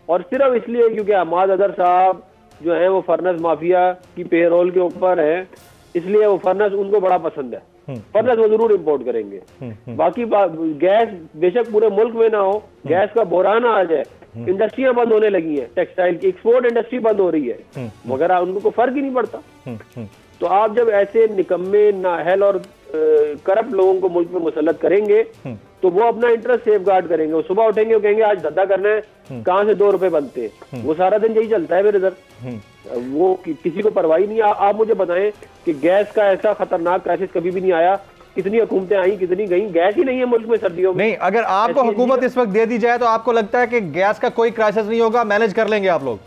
और सिर्फ इसलिए क्योंकि हमाद अदर साहब जो है वो फर्नेस माफिया की पेरोल के ऊपर है, इसलिए वो फर्नेस उनको बड़ा पसंद है, फर्नेस वो जरूर इम्पोर्ट करेंगे। बाकी गैस बेशक पूरे मुल्क में ना हो, गैस का बहरान आ जाए, इंडस्ट्रियां बंद होने लगी हैं, टेक्सटाइल की एक्सपोर्ट इंडस्ट्री बंद हो रही है, मगर उनको फर्क ही नहीं पड़ता। तो आप जब ऐसे निकम्मे, नाअहल और करप्ट लोगों को मुल्क में मुसल्लत करेंगे तो वो अपना इंटरेस्ट सेफ गार्ड करेंगे। वो सुबह उठेंगे, वो कहेंगे आज धंधा करना है, कहाँ से 2 रुपए बनते हैं, वो सारा दिन यही चलता है मेरे इधर, वो किसी को परवाही नहीं। आप मुझे बताएं कि गैस का ऐसा खतरनाक क्राइसिस कभी भी नहीं आया, कितनी हुकूमतें आई, कितनी गई, गैस ही नहीं है मुल्क में सर्दियों में। नहीं, अगर आपको हुकूमत इस वक्त दे दी जाए तो आपको लगता है कि गैस का कोई क्राइसिस नहीं होगा, मैनेज कर लेंगे आप लोग?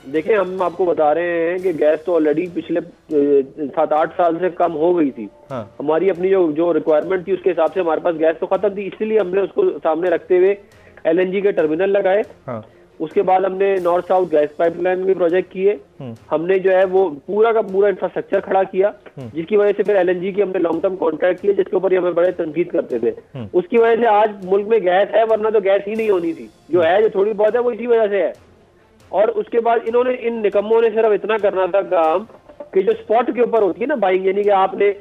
देखें, हम आपको बता रहे हैं कि गैस तो ऑलरेडी पिछले 7-8 साल से कम हो गई थी। हमारी अपनी जो रिक्वायरमेंट थी उसके हिसाब से हमारे पास गैस तो खत्म थी, इसलिए हमने उसको सामने रखते हुए LNG के टर्मिनल लगाए। उसके बाद हमने नॉर्थ साउथ गैस पाइपलाइन के प्रोजेक्ट किए, हमने जो है वो पूरा का पूरा इंफ्रास्ट्रक्चर खड़ा किया, जिसकी वजह से फिर LNG की हमने लॉन्ग टर्म कॉन्ट्रैक्ट किए, जिसके ऊपर हमें बड़े तनकीद करते थे। उसकी वजह से आज मुल्क में गैस है, वरना तो गैस ही नहीं होनी थी। जो है, जो थोड़ी बहुत है, वो इसी वजह से है। और उसके बाद इन्होंने, इन निकम्मों ने सिर्फ इतना करना था काम कि जो स्पॉट के ऊपर होती है ना बाइंग, यानी कि आपने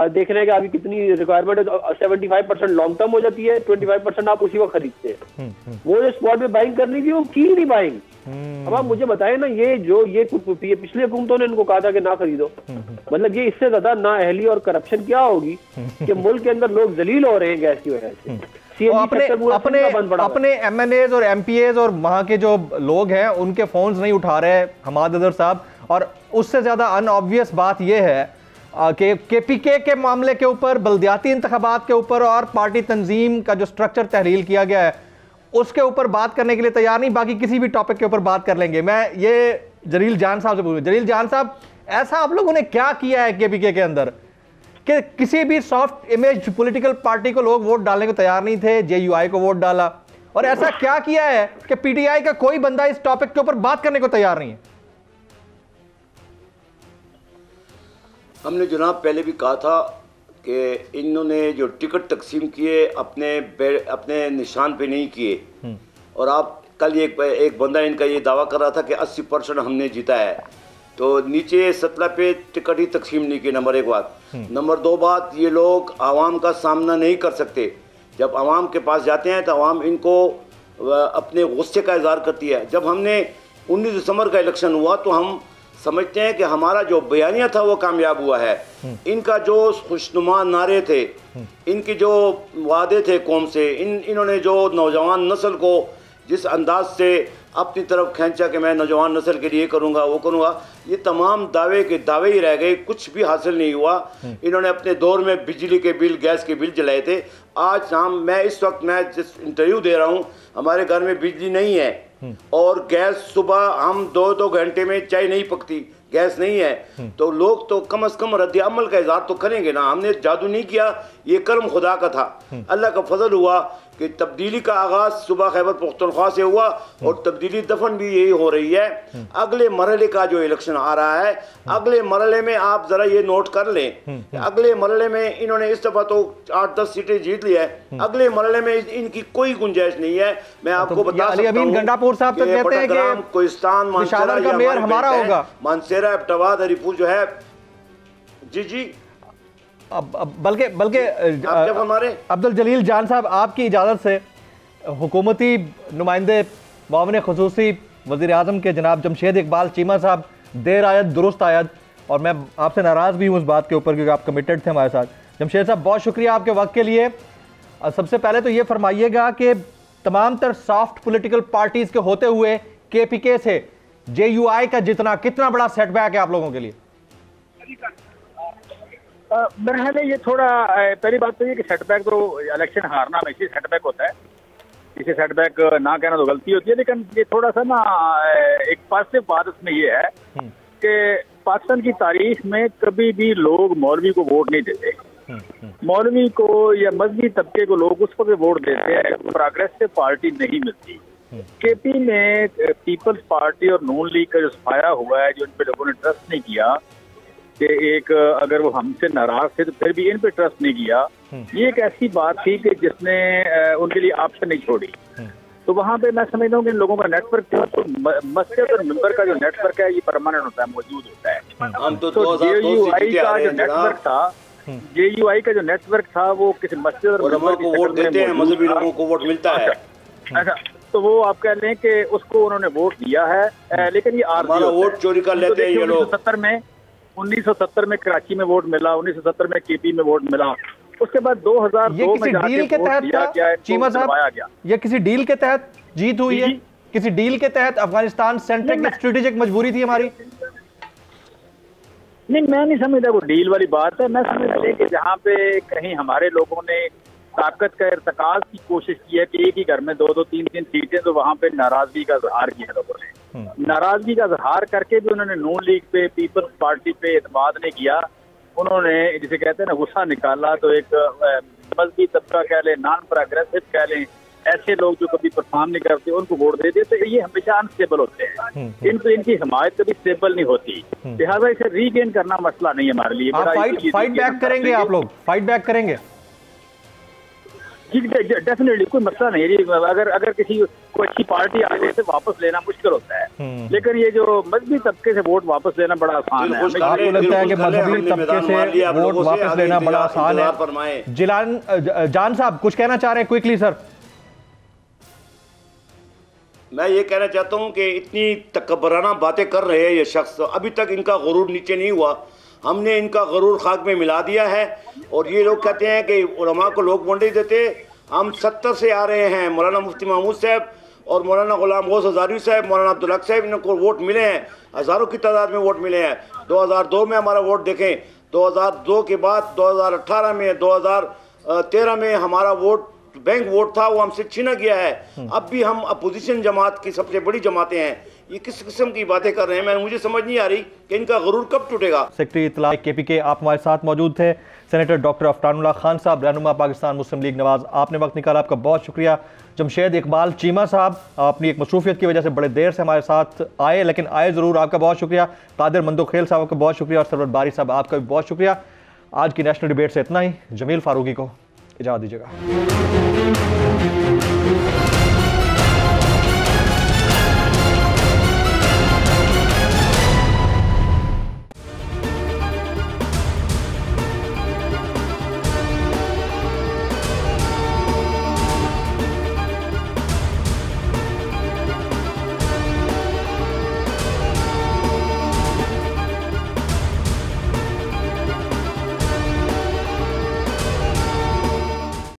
देखना है कि आपकी कितनी रिक्वायरमेंट है, 75% लॉन्ग टर्म हो जाती है, 25% आप उसी वक्त खरीदते हैं। वो जो स्पॉट में बाइंग करनी थी वो की नहीं बाइंग। अब आप मुझे बताएं ना, ये पिछले हुकूमतों ने इनको कहा था कि ना खरीदो, मतलब ये इससे ज्यादा नाअहली और करप्शन क्या होगी कि मुल्क के अंदर लोग जलील हो रहे हैं गैस की वजह से। अपने MNAs और MPAs और वहां के जो लोग हैं उनके फोन्स नहीं उठा रहे हमाद अदर साहब, और उससे ज्यादा अनऑब्वियस बात यह है कि KPK के मामले के ऊपर, बल्दियाती इंतखाबात के ऊपर और पार्टी तंजीम का जो स्ट्रक्चर तहलील किया गया है उसके ऊपर बात करने के लिए तैयार नहीं, बाकी किसी भी टॉपिक के ऊपर बात कर लेंगे। मैं ये जलील जान साहब से पूछूं, जलील जान साहब, ऐसा आप लोगों ने क्या किया है KPK के अंदर कि किसी भी सॉफ्ट इमेज पॉलिटिकल पार्टी को लोग वोट डालने को तैयार नहीं थे, JUI को वोट डाला, और ऐसा क्या किया है कि PTI का कोई बंदा इस टॉपिक के ऊपर बात करने को तैयार नहीं है? हमने जनाब पहले भी कहा था कि इन्होंने जो टिकट तकसीम किए अपने निशान पे नहीं किए, और आप कल एक बंदा इनका ये दावा कर रहा था कि 80% हमने जीता है, तो नीचे सतला पे टिकट ही तकसीम नहीं की। नंबर 1 बात। नंबर 2 बात, ये लोग आवाम का सामना नहीं कर सकते। जब आवाम के पास जाते हैं तो आवाम इनको अपने गुस्से का इजहार करती है। जब हमने 19 दिसंबर का इलेक्शन हुआ तो हम समझते हैं कि हमारा जो बयानिया था वो कामयाब हुआ है। इनका जो खुशनुमा नारे थे, इनके जो वादे थे कौम से, इन्होंने जो नौजवान नस्ल को जिस अंदाज से अपनी तरफ खींचा कि मैं नौजवान नस्ल के लिए करूंगा, वो करूंगा, ये तमाम दावे के दावे ही रह गए, कुछ भी हासिल नहीं हुआ। इन्होंने अपने दौर में बिजली के बिल, गैस के बिल जलाए थे। आज मैं इस वक्त मैं जिस इंटरव्यू दे रहा हूँ, हमारे घर में बिजली नहीं है और गैस, सुबह हम 2-2 घंटे में चाय नहीं पकती, गैस नहीं है, तो लोग तो कम से कम रद्द अमल का इजहार तो करेंगे ना। हमने जादू नहीं किया, ये कर्म खुदा का था। अल्लाह का फजल हुआ कि तब्दीली का आगाज सुबह खैबर पख्तूनख्वा से हुआ और तब्दीली दफन भी यही हो रही है। अगले मरहले का जो इलेक्शन आ रहा है, अगले मरहले में आप जरा ये नोट कर लें, अगले मरहले में इन्होंने इस दफा तो 8-10 सीटें जीत ली है, अगले मरहले में इनकी कोई गुंजाइश नहीं है। मैं आपको बता सकता हूं, गंडापुर साहब तो कहते हैं कि कोहिस्तान पेशावर का मेयर हमारा होगा, मानसेरा एबटाबाद हरीपुर जो है, जी बल्कि अब्दुल जलील जान साहब, आपकी इजाज़त से हुकूमती नुमाइंदे मामले ख़ुसूसी वज़ीर आज़म के जनाब जमशेद इकबाल चीमा साहब देर आयत दुरुस्त आयत, और मैं आपसे नाराज़ भी हूँ उस बात के ऊपर क्योंकि आप कमिटेड थे हमारे साथ। जमशेद साहब बहुत शुक्रिया आपके वक्त के लिए। सबसे पहले तो ये फरमाइएगा कि तमाम तर सॉफ्ट पोलिटिकल पार्टीज़ के होते हुए KPK से JUI का जितना कितना बड़ा सेटबैक है आप लोगों के लिए? मेरे ख्याल ये थोड़ा, पहली बात तो ये कि सेटबैक तो इलेक्शन हारना हमेशा सेटबैक होता है, इसे सेटबैक ना कहना तो गलती होती है, लेकिन ये थोड़ा सा ना एक पॉजिटिव बात उसमें ये है कि पाकिस्तान की तारीख में कभी भी लोग मौलवी को वोट नहीं देते। मौलवी को या मजहबी तबके को लोग उस पर वोट देते हैं, प्रोग्रेसिव पार्टी नहीं मिलती। KP में पीपल्स पार्टी और नून लीग का जो सफाया हुआ है, जो इन पे लोगों ने ट्रस्ट नहीं किया कि एक अगर वो हमसे नाराज थे तो फिर भी इन पे ट्रस्ट नहीं किया, ये एक ऐसी बात थी कि जिसने उनके लिए ऑप्शन नहीं छोड़ी। तो वहाँ पे मैं समझता हूँ कि इन लोगों का नेटवर्क जो तो मस्जिद और मिंबर का जो नेटवर्क है ये परमानेंट होता है, मौजूद होता है। तो JUI का जो नेटवर्क था, JUI का जो नेटवर्क था वो किसी मस्जिद और मिंबर को वोट देते हैं, मजहबी लोगों को वोट मिलता है। अच्छा, तो वो आप कह लें कि उसको उन्होंने वोट दिया है, लेकिन ये आर्जी वोट चोरी कर लेते हैं ये लोग। 1970 में कराची में वोट मिला, 1970 में KP में वोट मिला, उसके बाद 2002 में डील के तहत चीमा साहब, ये किसी डील के तहत जीत हुई है? किसी डील के तहत अफगानिस्तान सेंट्रिक एक स्ट्रेटेजिक मजबूरी थी हमारी? नहीं, मैं नहीं समझता वो डील वाली बात है। मैं समझता कि जहाँ पे कहीं हमारे लोगों ने ताकत का इर्तकाज की कोशिश की है कि एक ही घर में 2-2, 3-3 सीटें, तो वहाँ पे नाराजगी का इजहार किया लोगों ने। नाराजगी का इजहार करके भी उन्होंने नून लीग पे, पीपल्स पार्टी पे एतमाद नहीं किया, उन्होंने जिसे कहते हैं ना गुस्सा निकाला। तो एक मजहबी तबका कह लें, नॉन प्रोग्रेसिव कह लें, ऐसे लोग जो कभी परफॉर्म नहीं करते उनको वोट दे देते, तो ये हमेशा अनस्टेबल होते हैं, इनकी हिमायत कभी स्टेबल नहीं होती। लिहाजा इसे रीगेन करना मसला नहीं है हमारे लिए। फाइट बैक करेंगे आप लोग? फाइट बैक करेंगे? डेफिनेटली कोई मसला नहीं है। अगर किसी को अच्छी पार्टी आ जाए तो वापस लेना मुश्किल होता है, लेकिन ये जो मजहबी तबके से वोट वापस लेना बड़ा आसान है। आपको लगता है कि मजहबी तबके से वोट वापस लेना बड़ा आसान है? जिलान जान साहब कुछ कहना चाह रहे हैं क्विकली सर? मैं ये कहना चाहता हूँ कि इतनी तकब्बराना बातें कर रहे हैं ये शख्स, अभी तक इनका गुरूर नीचे नहीं हुआ, हमने इनका गरूर खाक में मिला दिया है। और ये लोग कहते हैं कि उलमा को लोग वोट नहीं देते। हम 70 से आ रहे हैं, मौलाना मुफ्ती महमूद साहब और मौलाना गुलाम गौस हज़ारी साहब, मौलाना अब्दुल हक साहब, इनको वोट मिले हैं, हज़ारों की तादाद में वोट मिले हैं। 2002 में हमारा वोट देखें, 2002 के बाद 2018 में, 2013 में हमारा वोट बैंक वोट था, वो हमसे छीना गया है। अब भी हम अपोजिशन जमात की सबसे बड़ी जमातें हैं। ये किस किस्म की बातें कर रहे हैं? मुझे समझ नहीं आ रही कि इनका गरूर कब टूटेगा। सेक्रेटरी इत्तला KPK आप हमारे साथ मौजूद थे। सेनेटर डॉक्टर अफरानुल्लाह खान साहब, रहनुमा पाकिस्तान मुस्लिम लीग नवाज, आपने वक्त निकाला, आपका बहुत शुक्रिया। जमशेद इकबाल चीमा साहब, अपनी एक मसरूफियत की वजह से बड़े देर से हमारे साथ आए, लेकिन आए ज़रूर, आपका बहुत शुक्रिया। कादिर मंदोखेल साहब का बहुत शुक्रिया, और सरवर बारी साहब आपका भी बहुत शुक्रिया। आज की नेशनल डिबेट से इतना ही। जमील फारूकी को इजाज़त दीजिएगा।